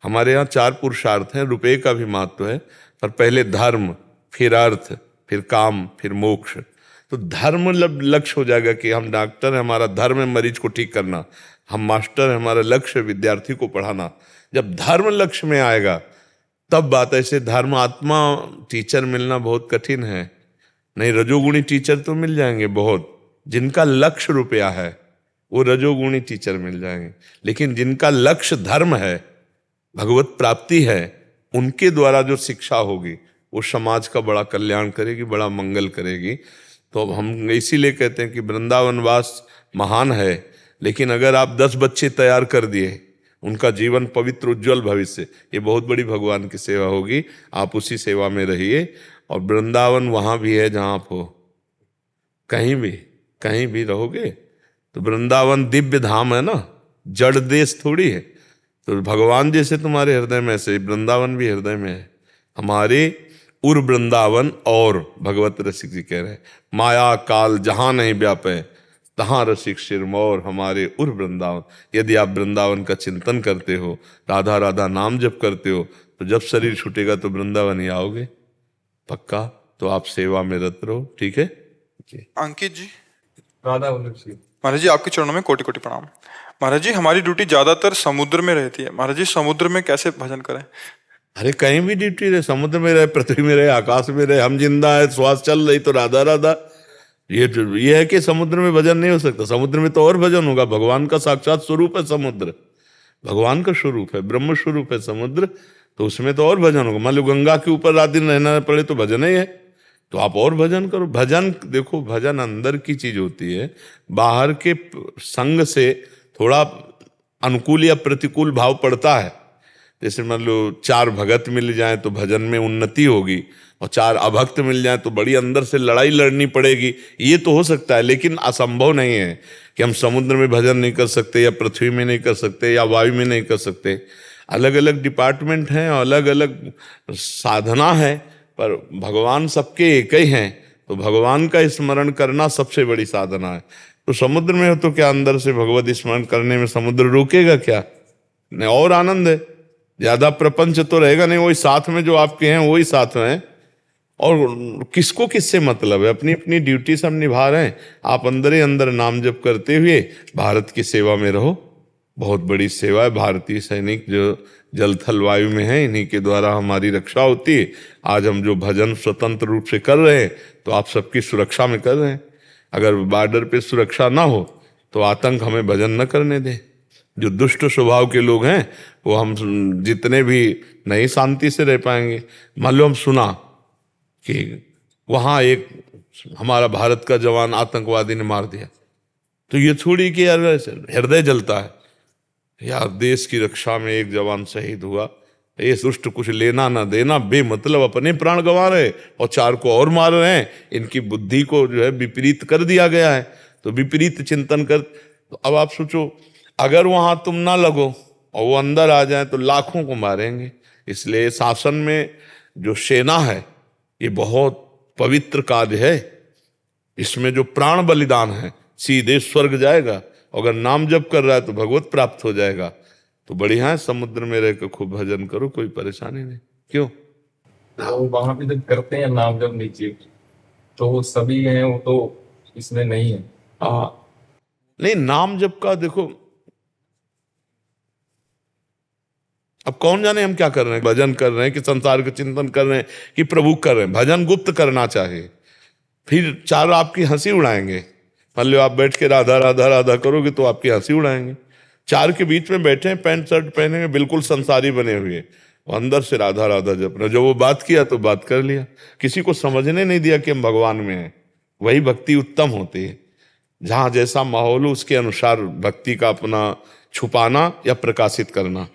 हमारे यहाँ 4 पुरुषार्थ हैं, रुपये का भी महत्व है, पर पहले धर्म, फिर अर्थ, फिर काम, फिर मोक्ष। तो धर्म लक्ष्य हो जाएगा कि हम डॉक्टर हैं, हमारा धर्म है मरीज को ठीक करना, हम मास्टर हैं, हमारा लक्ष्य विद्यार्थी को पढ़ाना। जब धर्म लक्ष्य में आएगा तब बात। ऐसे धर्म आत्मा टीचर मिलना बहुत कठिन है। नहीं, रजोगुणी टीचर तो मिल जाएंगे बहुत, जिनका लक्ष्य रुपया है वो रजोगुणी टीचर मिल जाएंगे, लेकिन जिनका लक्ष्य धर्म है, भगवत प्राप्ति है, उनके द्वारा जो शिक्षा होगी वो समाज का बड़ा कल्याण करेगी, बड़ा मंगल करेगी। तो अब हम इसीलिए कहते हैं कि वृंदावन वास महान है, लेकिन अगर आप 10 बच्चे तैयार कर दिए, उनका जीवन पवित्र उज्जवल भविष्य, ये बहुत बड़ी भगवान की सेवा होगी। आप उसी सेवा में रहिए, और वृंदावन वहाँ भी है जहाँ आप हो, कहीं भी रहोगे तो वृंदावन दिव्य धाम है ना, जड़ देश थोड़ी है। तो भगवान जैसे तुम्हारे हृदय में, ऐसे वृंदावन भी हृदय में है हमारे। उर वृंदावन, और भगवत रसिक जी कह रहे हैं, माया काल जहाँ नहीं व्यापे तहाँ रसिक सिरमौर हमारे उर वृंदावन। यदि आप वृंदावन का चिंतन करते हो, राधा राधा नाम जप करते हो, तो जब शरीर छूटेगा तो वृंदावन ही आओगे पक्का। तो आप सेवा में रत रहो, ठीक है। अंकित जी। राधा वल्लभ जी। महाराज जी आपके चरणों में कोटि कोटि प्रणाम। महाराज जी हमारी ड्यूटी ज्यादातर समुद्र में रहती है, महाराज जी समुद्र में कैसे भजन करें? अरे कहीं भी ड्यूटी रहे, समुद्र में रहे, पृथ्वी में रहे, आकाश में रहे, हम जिंदा है, श्वास चल रही तो राधा राधा। ये है कि समुद्र में भजन नहीं हो सकता। समुद्र में तो और भजन होगा, भगवान का साक्षात स्वरूप है समुद्र, भगवान का स्वरूप है, ब्रह्म स्वरूप है समुद्र, तो उसमें तो और भजन होगा। मान लो गंगा के ऊपर रात दिन रहना पड़े तो भजन ही है, तो आप और भजन करो। भजन देखो, भजन अंदर की चीज होती है, बाहर के संग से थोड़ा अनुकूल या प्रतिकूल भाव पड़ता है। जैसे मान लो 4 भगत मिल जाए तो भजन में उन्नति होगी, और 4 अभक्त मिल जाए तो बड़ी अंदर से लड़ाई लड़नी पड़ेगी। ये तो हो सकता है, लेकिन असंभव नहीं है कि हम समुद्र में भजन नहीं कर सकते, या पृथ्वी में नहीं कर सकते, या वायु में नहीं कर सकते। अलग अलग डिपार्टमेंट हैं, अलग अलग साधना है, पर भगवान सबके एक ही हैं। तो भगवान का स्मरण करना सबसे बड़ी साधना है। तो समुद्र में हो तो क्या अंदर से भगवत स्मरण करने में समुद्र रोकेगा क्या? नहीं, और आनंद है, ज्यादा प्रपंच तो रहेगा नहीं। वही साथ में जो आपके हैं वही साथ में है, और किसको किससे मतलब है, अपनी अपनी ड्यूटी सब निभा रहे हैं। आप अंदर ही अंदर नाम जप करते हुए भारत की सेवा में रहो। बहुत बड़ी सेवा है। भारतीय सैनिक जो जल थल वायु में है, इन्हीं के द्वारा हमारी रक्षा होती है। आज हम जो भजन स्वतंत्र रूप से कर रहे हैं तो आप सबकी सुरक्षा में कर रहे हैं। अगर बॉर्डर पे सुरक्षा ना हो तो आतंक हमें भजन न करने दे। जो दुष्ट स्वभाव के लोग हैं वो हम जितने भी नहीं शांति से रह पाएंगे। मान लो हम सुना कि वहाँ एक हमारा भारत का जवान आतंकवादी ने मार दिया, तो ये थोड़ी कि यार हृदय जलता है, यार देश की रक्षा में एक जवान शहीद हुआ, ये दुष्ट कुछ लेना ना देना, बेमतलब अपने प्राण गंवा रहे और 4 को और मार रहे हैं। इनकी बुद्धि को जो है विपरीत कर दिया गया है, तो विपरीत चिंतन कर। तो अब आप सोचो, अगर वहां तुम ना लगो और वो अंदर आ जाए तो लाखों को मारेंगे। इसलिए शासन में जो सेना है ये बहुत पवित्र कार्य है। इसमें जो प्राण बलिदान है सीधे स्वर्ग जाएगा, अगर नाम जप कर रहा है तो भगवत प्राप्त हो जाएगा। तो बढ़िया है, समुद्र में रहकर खूब भजन करो, कोई परेशानी नहीं। क्यों? तो वहां पे जब करते हैं नाम जप नीचे, तो वो सभी हैं, वो तो इसमें नहीं है। नहीं, नाम जप का देखो, अब कौन जाने हम क्या कर रहे हैं, भजन कर रहे हैं कि संसार का चिंतन कर रहे हैं कि प्रभु कर रहे हैं। भजन गुप्त करना चाहिए, फिर 4 आपकी हंसी उड़ाएंगे। मान लो आप बैठ के राधा राधा राधा करोगे तो आपकी हंसी उड़ाएंगे। 4 के बीच में बैठे हैं, पैंट शर्ट पहने हुए, बिल्कुल संसारी बने हुए, वो अंदर से राधा राधा जप रहे। जो वो बात किया तो बात कर लिया, किसी को समझने नहीं दिया कि हम भगवान में हैं। वही भक्ति उत्तम होती है। जहाँ जैसा माहौल हो उसके अनुसार भक्ति का अपना छुपाना या प्रकाशित करना।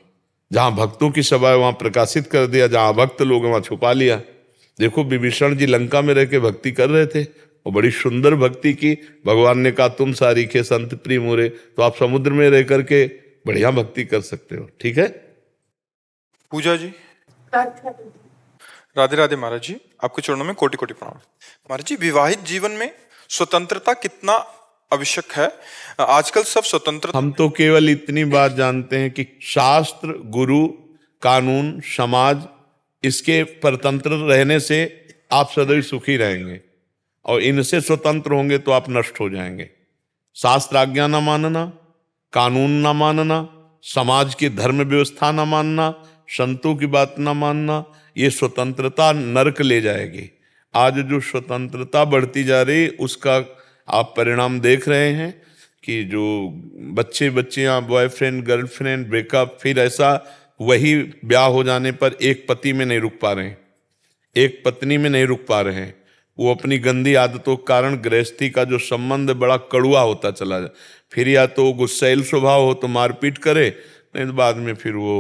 जहाँ भक्तों की सभा है वहाँ प्रकाशित कर दिया, जहाँ भक्त लोग वहाँ छुपा लिया। देखो विभीषण जी लंका में रह के भक्ति कर रहे थे, वो बड़ी सुंदर भक्ति की। भगवान ने कहा तुम सारीखे संत प्रिय मोरे, तो आप समुद्र में रह करके बढ़िया भक्ति कर सकते हो। ठीक है पूजा जी। राधे राधे महाराज जी, आपके चरणों में कोटि कोटि प्रणाम। महाराज जी विवाहित जीवन में स्वतंत्रता कितना आवश्यक है? आजकल सब स्वतंत्र, हम तो केवल इतनी बात जानते हैं कि शास्त्र, गुरु, कानून, समाज, इसके परतंत्र रहने से आप सदैव सुखी रहेंगे, और इनसे स्वतंत्र होंगे तो आप नष्ट हो जाएंगे। शास्त्र आज्ञा ना मानना, कानून ना मानना, समाज की धर्म व्यवस्था ना मानना, संतों की बात ना मानना, ये स्वतंत्रता नरक ले जाएगी। आज जो स्वतंत्रता बढ़ती जा रही उसका आप परिणाम देख रहे हैं कि जो बच्चियां, बॉयफ्रेंड गर्लफ्रेंड ब्रेकअप, फिर ऐसा वही ब्याह हो जाने पर एक पति में नहीं रुक पा रहे हैं, एक पत्नी में नहीं रुक पा रहे हैं। वो अपनी गंदी आदतों के कारण गृहस्थी का जो संबंध बड़ा कड़ुआ होता चला जाए। फिर या तो गुस्सैल स्वभाव हो तो मारपीट करे, नहीं तो बाद में फिर वो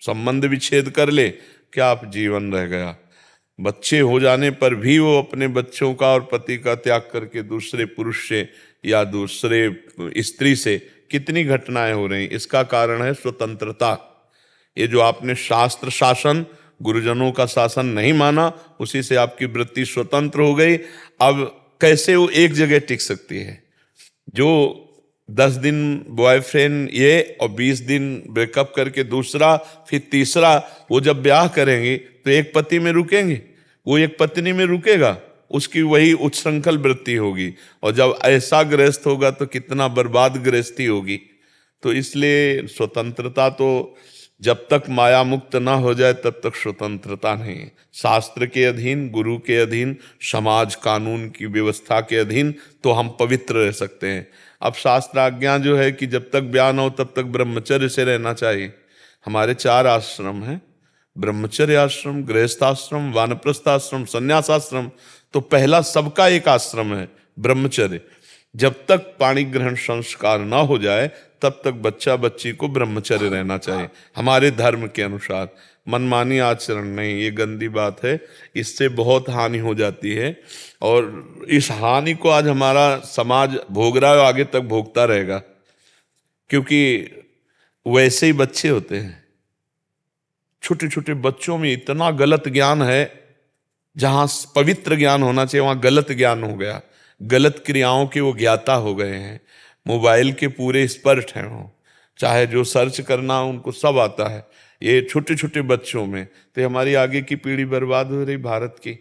संबंध विच्छेद कर ले, क्या आप जीवन रह गया। बच्चे हो जाने पर भी वो अपने बच्चों का और पति का त्याग करके दूसरे पुरुष से या दूसरे स्त्री से कितनी घटनाएं हो रही। इसका कारण है स्वतंत्रता। ये जो आपने शास्त्र शासन, गुरुजनों का शासन नहीं माना, उसी से आपकी वृत्ति स्वतंत्र हो गई। अब कैसे वो एक जगह टिक सकती है? जो 10 दिन बॉयफ्रेंड ये और 20 दिन ब्रेकअप करके दूसरा, फिर तीसरा, वो जब ब्याह करेंगे तो एक पति में रुकेंगे, वो एक पत्नी में रुकेगा? उसकी वही उच्छृंखल वृत्ति होगी, और जब ऐसा गृहस्थ होगा तो कितना बर्बाद गृहस्थी होगी। तो इसलिए स्वतंत्रता तो जब तक माया मुक्त ना हो जाए तब तक स्वतंत्रता नहीं। शास्त्र के अधीन, गुरु के अधीन, समाज कानून की व्यवस्था के अधीन तो हम पवित्र रह सकते हैं। अब शास्त्र आज्ञा जो है कि जब तक ब्याह न हो तब तक ब्रह्मचर्य से रहना चाहिए। हमारे 4 आश्रम हैं, ब्रह्मचर्य आश्रम, गृहस्थाश्रम, वानप्रस्थाश्रम, संन्यासाश्रम। तो पहला सबका एक आश्रम है ब्रह्मचर्य। जब तक पाणी ग्रहण संस्कार ना हो जाए तब तक बच्चा बच्ची को ब्रह्मचर्य रहना चाहिए हमारे धर्म के अनुसार। मनमानी आचरण नहीं, ये गंदी बात है, इससे बहुत हानि हो जाती है। और इस हानि को आज हमारा समाज भोग रहा है और आगे तक भोगता रहेगा, क्योंकि वैसे ही बच्चे होते हैं। छोटे छोटे बच्चों में इतना गलत ज्ञान है, जहां पवित्र ज्ञान होना चाहिए वहां गलत ज्ञान हो गया, गलत क्रियाओं के वो ज्ञाता हो गए हैं। मोबाइल के पूरे एक्सपर्ट हैं वो, चाहे जो सर्च करना उनको सब आता है, ये छोटे छोटे बच्चों में। तो हमारी आगे की पीढ़ी बर्बाद हो रही भारत की।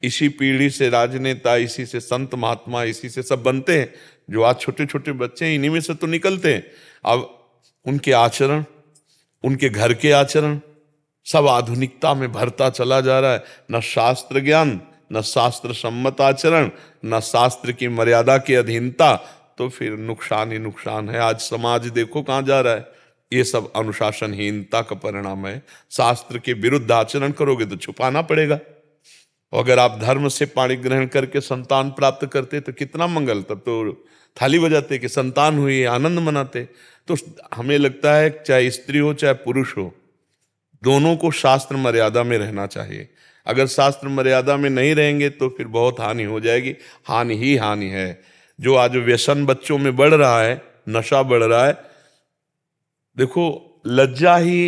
इसी पीढ़ी से राजनेता, इसी से संत महात्मा, इसी से सब बनते हैं। जो आज छोटे छोटे बच्चे हैं इन्हीं में से तो निकलते हैं। अब उनके आचरण, उनके घर के आचरण सब आधुनिकता में भरता चला जा रहा है। न शास्त्र ज्ञान, न शास्त्र सम्मत आचरण, न शास्त्र की मर्यादा की अधीनता, तो फिर नुकसान ही नुकसान है। आज समाज देखो कहाँ जा रहा है। ये सब अनुशासनहीनता का परिणाम है। शास्त्र के विरुद्ध आचरण करोगे तो छुपाना पड़ेगा। और अगर आप धर्म से पाणी ग्रहण करके संतान प्राप्त करते तो कितना मंगल, तब तो थाली बजाते कि संतान हुई, आनंद मनाते। तो हमें लगता है चाहे स्त्री हो चाहे पुरुष हो, दोनों को शास्त्र मर्यादा में रहना चाहिए। अगर शास्त्र मर्यादा में नहीं रहेंगे तो फिर बहुत हानि हो जाएगी, हानि ही हानि है। जो आज व्यसन बच्चों में बढ़ रहा है, नशा बढ़ रहा है, देखो लज्जा ही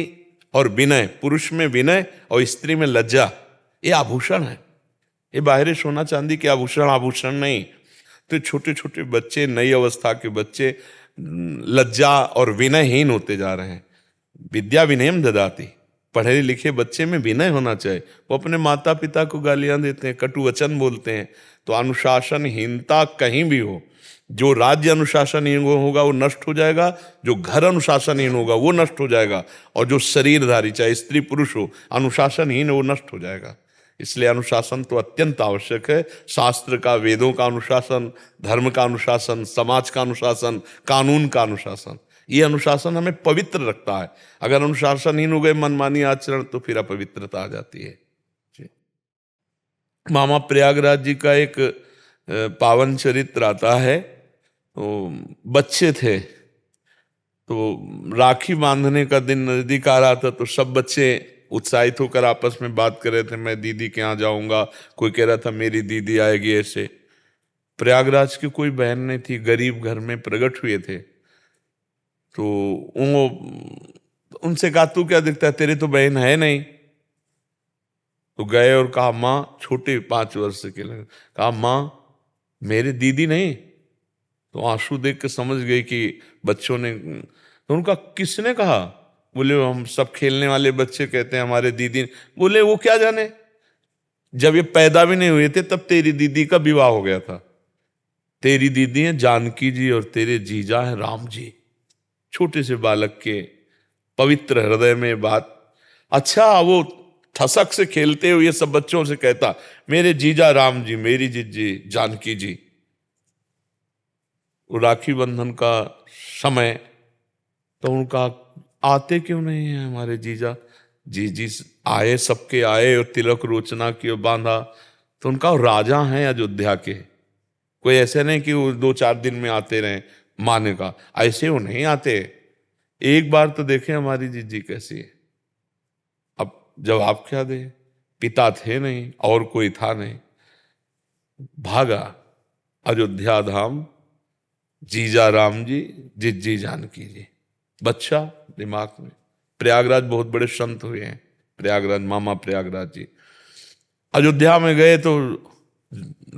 और विनय, पुरुष में विनय और स्त्री में लज्जा, ये आभूषण है। ये बाहरी सोना चांदी के आभूषण, आभूषण नहीं। तो छोटे छोटे बच्चे, नई अवस्था के बच्चे लज्जा और विनयहीन होते जा रहे हैं। विद्या विनयम ददाति, पढ़े लिखे बच्चे में विनय होना चाहिए। वो अपने माता पिता को गालियां देते हैं, कटु वचन बोलते हैं। तो अनुशासनहीनता कहीं भी हो, जो राज्य अनुशासनहीन होगा वो नष्ट हो जाएगा, जो घर अनुशासनहीन होगा वो नष्ट हो जाएगा, और जो शरीरधारी चाहे स्त्री पुरुष हो अनुशासनहीन है वो नष्ट हो जाएगा। इसलिए अनुशासन तो अत्यंत आवश्यक है। शास्त्र का, वेदों का अनुशासन, धर्म का अनुशासन, समाज का अनुशासन, कानून का अनुशासन, ये अनुशासन हमें पवित्र रखता है। अगर अनुशासनहीन हो गए, मनमानी आचरण, तो फिर अपवित्रता आ जाती है। मामा प्रयागराज जी का एक पावन चरित्र आता है। तो बच्चे थे, तो राखी बांधने का दिन नजदीक आ रहा था, तो सब बच्चे उत्साहित होकर आपस में बात कर रहे थे, मैं दीदी के यहाँ जाऊंगा, कोई कह रहा था मेरी दीदी आएगी। ऐसे प्रयागराज की कोई बहन नहीं थी, गरीब घर में प्रकट हुए थे। तो वो उनसे कहा तू क्या दिखता है, तेरी तो बहन है नहीं। तो गए और कहा माँ, छोटे 5 वर्ष के लगे, कहा माँ मेरी दीदी नहीं। तो आंसू देख के समझ गई कि बच्चों ने। तो उनका किसने कहा? बोले हम सब खेलने वाले बच्चे कहते हैं हमारे दीदी। बोले वो क्या जाने, जब ये पैदा भी नहीं हुए थे तब तेरी दीदी का विवाह हो गया था। तेरी दीदी है जानकी जी और तेरे जीजा है राम जी। छोटे से बालक के पवित्र हृदय में बात। अच्छा, वो ठसक से खेलते हुए सब बच्चों से कहता मेरे जीजा राम जी, मेरी जीजी जानकी जी। राखी बंधन का समय, तो उनका आते क्यों नहीं है हमारे जीजा? जीजी आए, सबके आए और तिलक रोचना की और बांधा। तो उनका राजा हैं अयोध्या के, कोई ऐसे नहीं कि वो 2-4 दिन में आते रहे माने का, ऐसे वो नहीं आते। एक बार तो देखें हमारी जीजी कैसी है। अब जवाब क्या दे, पिता थे नहीं और कोई था नहीं, भागा अयोध्या धाम, जीजा राम जी, जिज्जी जानकी जी। बच्चा दिमाग में। प्रयागराज बहुत बड़े संत हुए हैं, प्रयागराज मामा प्रयागराज जी। अयोध्या में गए तो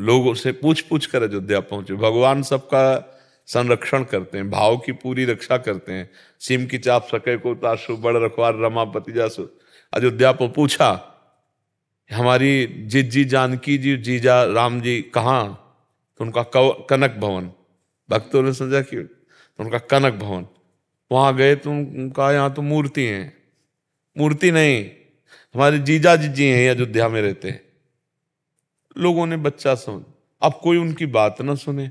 लोगों से पूछ पूछ कर अयोध्या पहुंचे। भगवान सबका संरक्षण करते हैं, भाव की पूरी रक्षा करते हैं। सिम की चाप सके को तासु, बड़ रखवार रमापति जासु। अयोध्या पर पूछा हमारी जिज्जी जानकी जी जीजा राम जी कहाँ? तो उनका कनक भवन, भक्तों ने समझा कि तो उनका कनक भवन, वहां गए तो उनका यहाँ तो मूर्ति है। मूर्ति नहीं, हमारे जीजा जी हैं, अयोध्या में रहते हैं। लोगों ने बच्चा समझ, अब कोई उनकी बात ना सुने।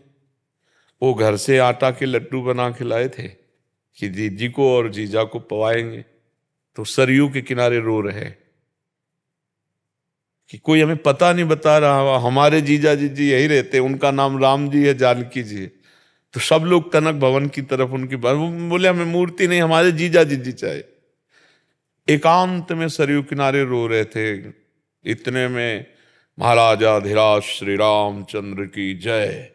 वो घर से आटा के लड्डू बना के लाए थे कि जीजी को और जीजा को पवाएंगे, तो सरयू के किनारे रो रहे कि कोई हमें पता नहीं बता रहा, हमारे जीजा जी यही रहते, उनका नाम राम जी है, जानकी जी है। तो सब लोग कनक भवन की तरफ उनकी बात, बोले हमें मूर्ति नहीं, हमारे जीजा जी चाहिए। एकांत में सरयू किनारे रो रहे थे। इतने में महाराजाधिराज श्री रामचंद्र की जय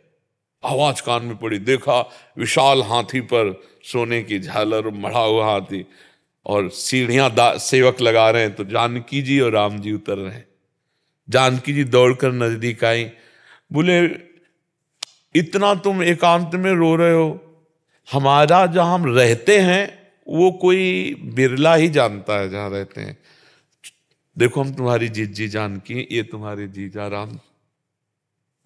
आवाज कान में पड़ी। देखा विशाल हाथी पर सोने की झालर, मढ़ा हुआ हाथी, और सीढ़ियां सेवक लगा रहे हैं। तो जानकी जी और राम जी उतर रहे हैं। जानकी जी दौड़कर नजदीक आई, बोले इतना तुम एकांत में रो रहे हो, हमारा जहां हम रहते हैं वो कोई बिरला ही जानता है जहां रहते हैं। देखो हम तुम्हारी जीजी जानकी, ये तुम्हारे जीजा राम।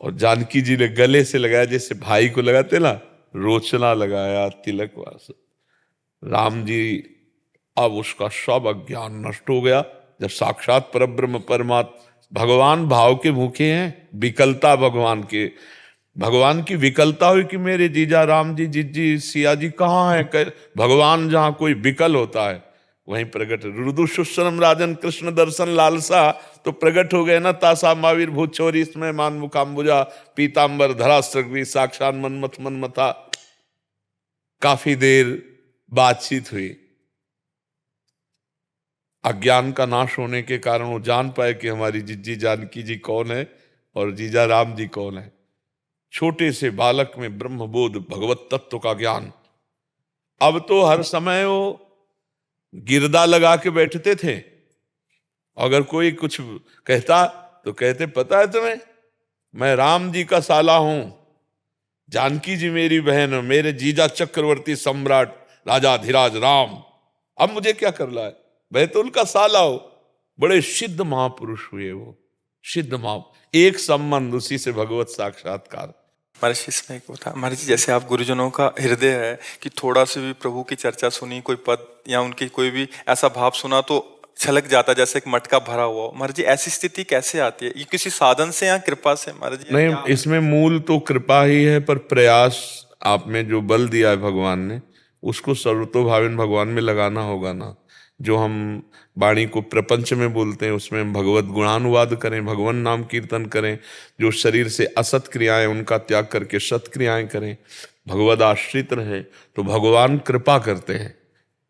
और जानकी जी ने गले से लगाया जैसे भाई को लगाते ना, रोचना लगाया, तिलक वास। राम जी, अब उसका सब अज्ञान नष्ट हो गया। जब साक्षात परब्रह्म परमात्मा भगवान भाव के भूखे हैं, विकलता भगवान के, भगवान की विकलता हुई कि मेरे जीजा राम जी, जीजी सिया जी कहाँ है? भगवान जहां कोई विकल होता है वहीं प्रकट। रुदु सुश्रम राजन कृष्ण दर्शन लालसा, तो प्रकट हो गए ना। तासा महावीर भूत छोरी इसमें मान मुकाम्बुजा, पीताम्बर धरा सृग्वी, साक्षात मनमथ मनमथा। काफी देर बातचीत हुई। अज्ञान का नाश होने के कारण वो जान पाए कि हमारी जीजी जानकी जी कौन है और जीजा राम जी कौन है। छोटे से बालक में ब्रह्मबोध, भगवत तत्व का ज्ञान। अब तो हर समय वो गिरदा लगा के बैठते थे। अगर कोई कुछ कहता तो कहते, पता है तुम्हें मैं राम जी का साला हूं, जानकी जी मेरी बहन, मेरे जीजा चक्रवर्ती सम्राट राजाधिराज राम, अब मुझे क्या कर रहा है? मैं तो उनका साला हूं। बड़े सिद्ध महापुरुष हुए वो, सिद्ध महा, एक संबंध, उसी से भगवत साक्षात्कार। महर्षि इसमें एक होता है महर्षि, जैसे आप गुरुजनों का हृदय है कि थोड़ा सी भी प्रभु की चर्चा सुनी, कोई पद या उनकी कोई भी ऐसा भाव सुना तो छलक जाता, जैसे एक मटका भरा हुआ हो। महाराज जी ऐसी स्थिति कैसे आती है? ये किसी साधन से या कृपा से? महाराज जी नहीं, इसमें मूल तो कृपा ही है, पर प्रयास आप में जो बल दिया है भगवान ने, उसको सर्वतोभावेन भगवान में लगाना होगा ना। जो हम वाणी को प्रपंच में बोलते हैं उसमें हम भगवत गुणानुवाद करें, भगवान नाम कीर्तन करें। जो शरीर से असत क्रियाएं उनका त्याग करके सत क्रियाएं करें, भगवद आश्रित रहे, तो भगवान कृपा करते हैं।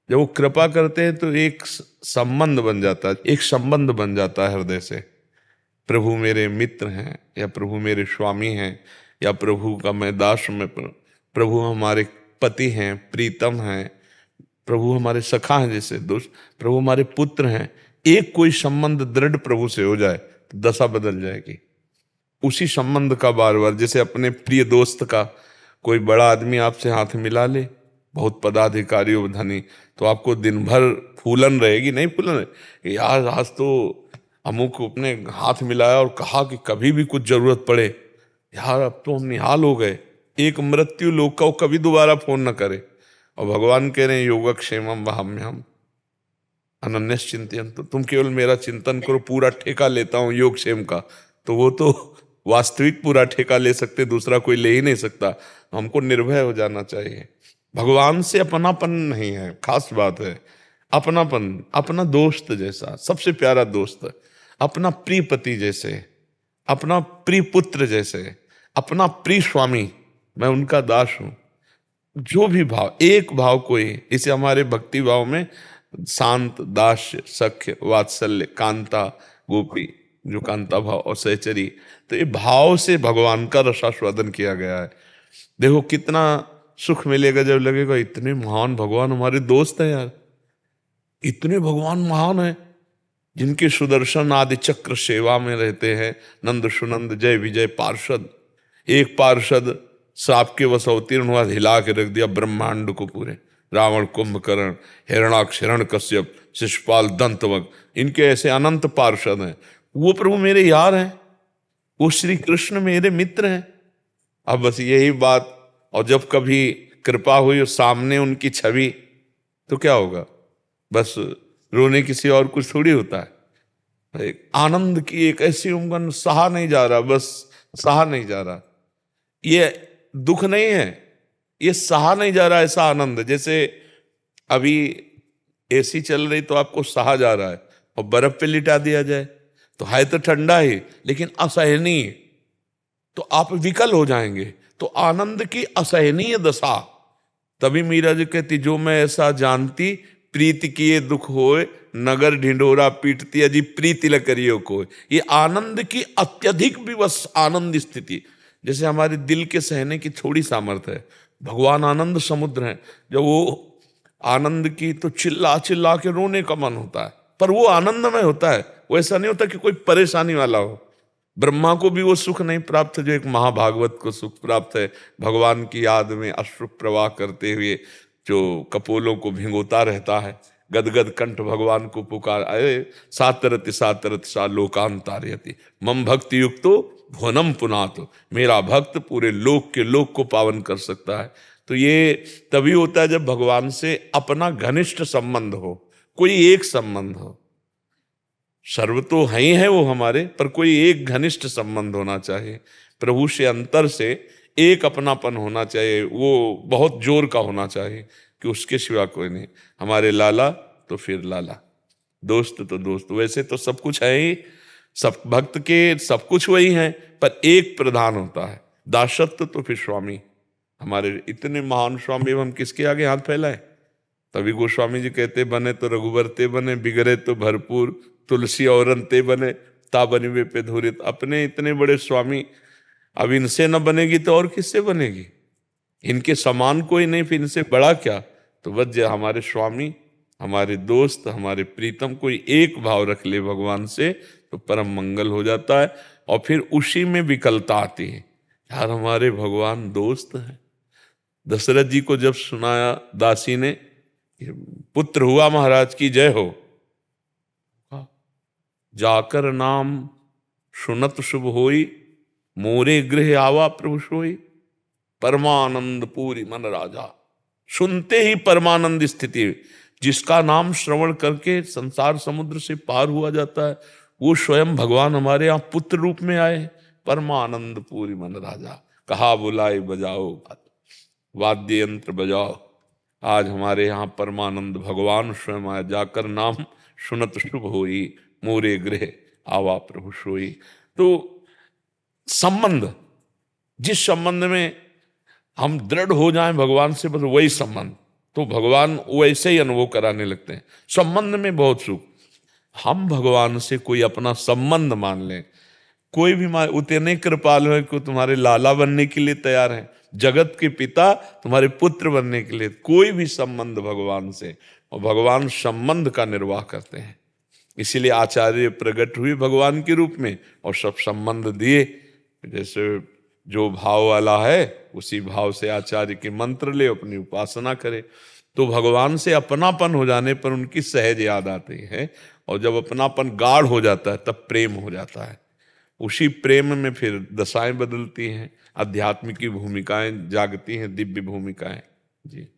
जब वो कृपा करते हैं तो एक संबंध बन जाता है, एक संबंध बन जाता है हृदय से। प्रभु मेरे मित्र हैं, या प्रभु मेरे स्वामी हैं, या प्रभु का मैं दास, में प्रभु हमारे पति हैं, प्रीतम हैं, प्रभु हमारे सखा हैं, जैसे दोस्त, प्रभु हमारे पुत्र हैं। एक कोई संबंध दृढ़ प्रभु से हो जाए तो दशा बदल जाएगी। उसी संबंध का बार बार, जैसे अपने प्रिय दोस्त का कोई बड़ा आदमी आपसे हाथ मिला ले, बहुत पदाधिकारी हो धनी, तो आपको दिन भर फूलन रहेगी, नहीं फूलन रहे यार, आज तो अमुक अपने हाथ मिलाया और कहा कि कभी भी कुछ जरूरत पड़े, यार अब तो हम निहाल हो गए। एक मृत्यु लोक का वो कभी दोबारा फोन न करे। और भगवान कह रहे हैं योगक्षेमम वहाम्यहम अनन्यस चिंतन, तो तुम केवल मेरा चिंतन करो, पूरा ठेका लेता हूँ योगक्षेम का। तो वो तो वास्तविक पूरा ठेका ले सकते, दूसरा कोई ले ही नहीं सकता। हमको निर्भय हो जाना चाहिए। भगवान से अपनापन नहीं है, खास बात है अपनापन। अपना दोस्त जैसा, सबसे प्यारा दोस्त, अपना प्रिय पति जैसे, अपना प्रिय पुत्र जैसे, अपना प्रिय स्वामी, मैं उनका दास हूं। जो भी भाव, एक भाव कोई, इसे हमारे भक्ति भाव में शांत, दास्य, सख्य, वात्सल्य, कांता, गोपी, जो कांता भाव और सहचरी, तो ये भाव से भगवान का रसास्वादन किया गया है। देखो कितना सुख मिलेगा जब लगेगा इतने महान भगवान हमारे दोस्त हैं यार, इतने भगवान महान हैं जिनके सुदर्शन आदि चक्र सेवा में रहते हैं। नंद सुनंद जय विजय पार्षद, एक पार्षद सांप के वश अवतीर्ण हुआ, हिला के रख दिया ब्रह्मांड को पूरे। रावण, कुंभकर्ण, हिरणाक्ष, हिरण्यकश्यप, शिशुपाल, दंतवक, इनके ऐसे अनंत पार्षद हैं। वो प्रभु मेरे यार हैं, वो श्री कृष्ण मेरे मित्र हैं। अब बस यही बात, और जब कभी कृपा हुई और सामने उनकी छवि, तो क्या होगा? बस रोने किसी और कुछ थोड़ी होता है। एक आनंद की एक ऐसी उमंग, सहा नहीं जा रहा, बस सहा नहीं जा रहा। ये दुख नहीं है, ये सहा नहीं जा रहा ऐसा आनंद। जैसे अभी एसी चल रही तो आपको सहा जा रहा है, और बर्फ पे लिटा दिया जाए तो है तो ठंडा ही, लेकिन असहनीय, तो आप विकल हो जाएंगे। तो आनंद की असहनीय दशा, तभी मीरा जी कहती, जो मैं ऐसा जानती, प्रीति किए दुख होए, नगर ढिंढोरा पीटती अजी प्रीति ल करियो को। ये आनंद की अत्यधिक विवश आनंद स्थिति, जैसे हमारे दिल के सहने की थोड़ी सामर्थ्य है। भगवान आनंद समुद्र हैं, जब वो आनंद की तो चिल्ला चिल्ला के रोने का मन होता है, पर वो आनंदमय होता है। वो ऐसा नहीं होता कि कोई परेशानी वाला हो। ब्रह्मा को भी वो सुख नहीं प्राप्त है जो एक महाभागवत को सुख प्राप्त है, भगवान की याद में अश्रु प्रवाह करते हुए जो कपोलों को भिंगोता रहता है, गदगद कंठ भगवान को पुकार, अरे सातरति सातरति सा लोकांतारयति मम भक्ति युक्तो भुवनम पुनातो। मेरा भक्त पूरे लोक के लोक को पावन कर सकता है। तो ये तभी होता है जब भगवान से अपना घनिष्ठ संबंध हो, कोई एक संबंध हो। सर्व तो है ही है वो हमारे, पर कोई एक घनिष्ठ संबंध होना चाहिए। प्रभु से अंतर से एक अपनापन होना चाहिए, वो बहुत जोर का होना चाहिए कि उसके सिवा कोई नहीं। हमारे लाला तो फिर लाला, दोस्त तो दोस्त। वैसे तो सब कुछ है ही, सब भक्त के सब कुछ वही है, पर एक प्रधान होता है, दासत्व तो फिर स्वामी। हमारे इतने महान स्वामी, हम किसके आगे हाथ फैलाए? तभी गोस्वामी जी कहते, बने तो रघुबर ते बने, बिगड़े तो भरपूर, तुलसी औरन ते बने, ता बनिवे पे धूरित। अपने इतने बड़े स्वामी, अब इनसे न बनेगी तो और किससे बनेगी? इनके समान कोई नहीं, फिर इनसे बड़ा क्या? तो बस हमारे स्वामी, हमारे दोस्त, हमारे प्रीतम, कोई एक भाव रख ले भगवान से तो परम मंगल हो जाता है। और फिर उसी में विकलता आती है, यार हमारे भगवान दोस्त हैं। दशरथ जी को जब सुनाया दासी ने, पुत्र हुआ महाराज की जय हो, जाकर नाम सुनत शुभ होई, मोरे गृह आवा प्रभु सोई, परमानंद पूरी मन राजा। सुनते ही परमानंद स्थिति, जिसका नाम श्रवण करके संसार समुद्र से पार हुआ जाता है, वो स्वयं भगवान हमारे यहाँ पुत्र रूप में आए। परमानंद पूरी मन राजा, कहा बुलाए बजाओ, वाद्य यंत्र बजाओ। आज हमारे यहाँ परमानंद भगवान स्वयं आया, जाकर नाम सुनत शुभ होई, मोरे गृह आवा प्रभु सोई। तो संबंध, जिस संबंध में हम दृढ़ हो जाएं भगवान से, बस वही संबंध, तो भगवान वैसे ही अनुभव कराने लगते हैं। संबंध में बहुत सुख। हम भगवान से कोई अपना संबंध मान लें, कोई भी उतने कृपाल है कि तुम्हारे लाला बनने के लिए तैयार है, जगत के पिता तुम्हारे पुत्र बनने के लिए, कोई भी संबंध भगवान से, और भगवान संबंध का निर्वाह करते हैं। इसीलिए आचार्य प्रकट हुए भगवान के रूप में और सब संबंध दिए। जैसे जो भाव वाला है उसी भाव से आचार्य के मंत्र ले, अपनी उपासना करे। तो भगवान से अपनापन हो जाने पर उनकी सहज याद आती है, और जब अपनापन गाढ़ हो जाता है तब प्रेम हो जाता है। उसी प्रेम में फिर दशाएं बदलती हैं, अध्यात्म की भूमिकाएं जागती हैं, दिव्य भूमिकाएं। जी।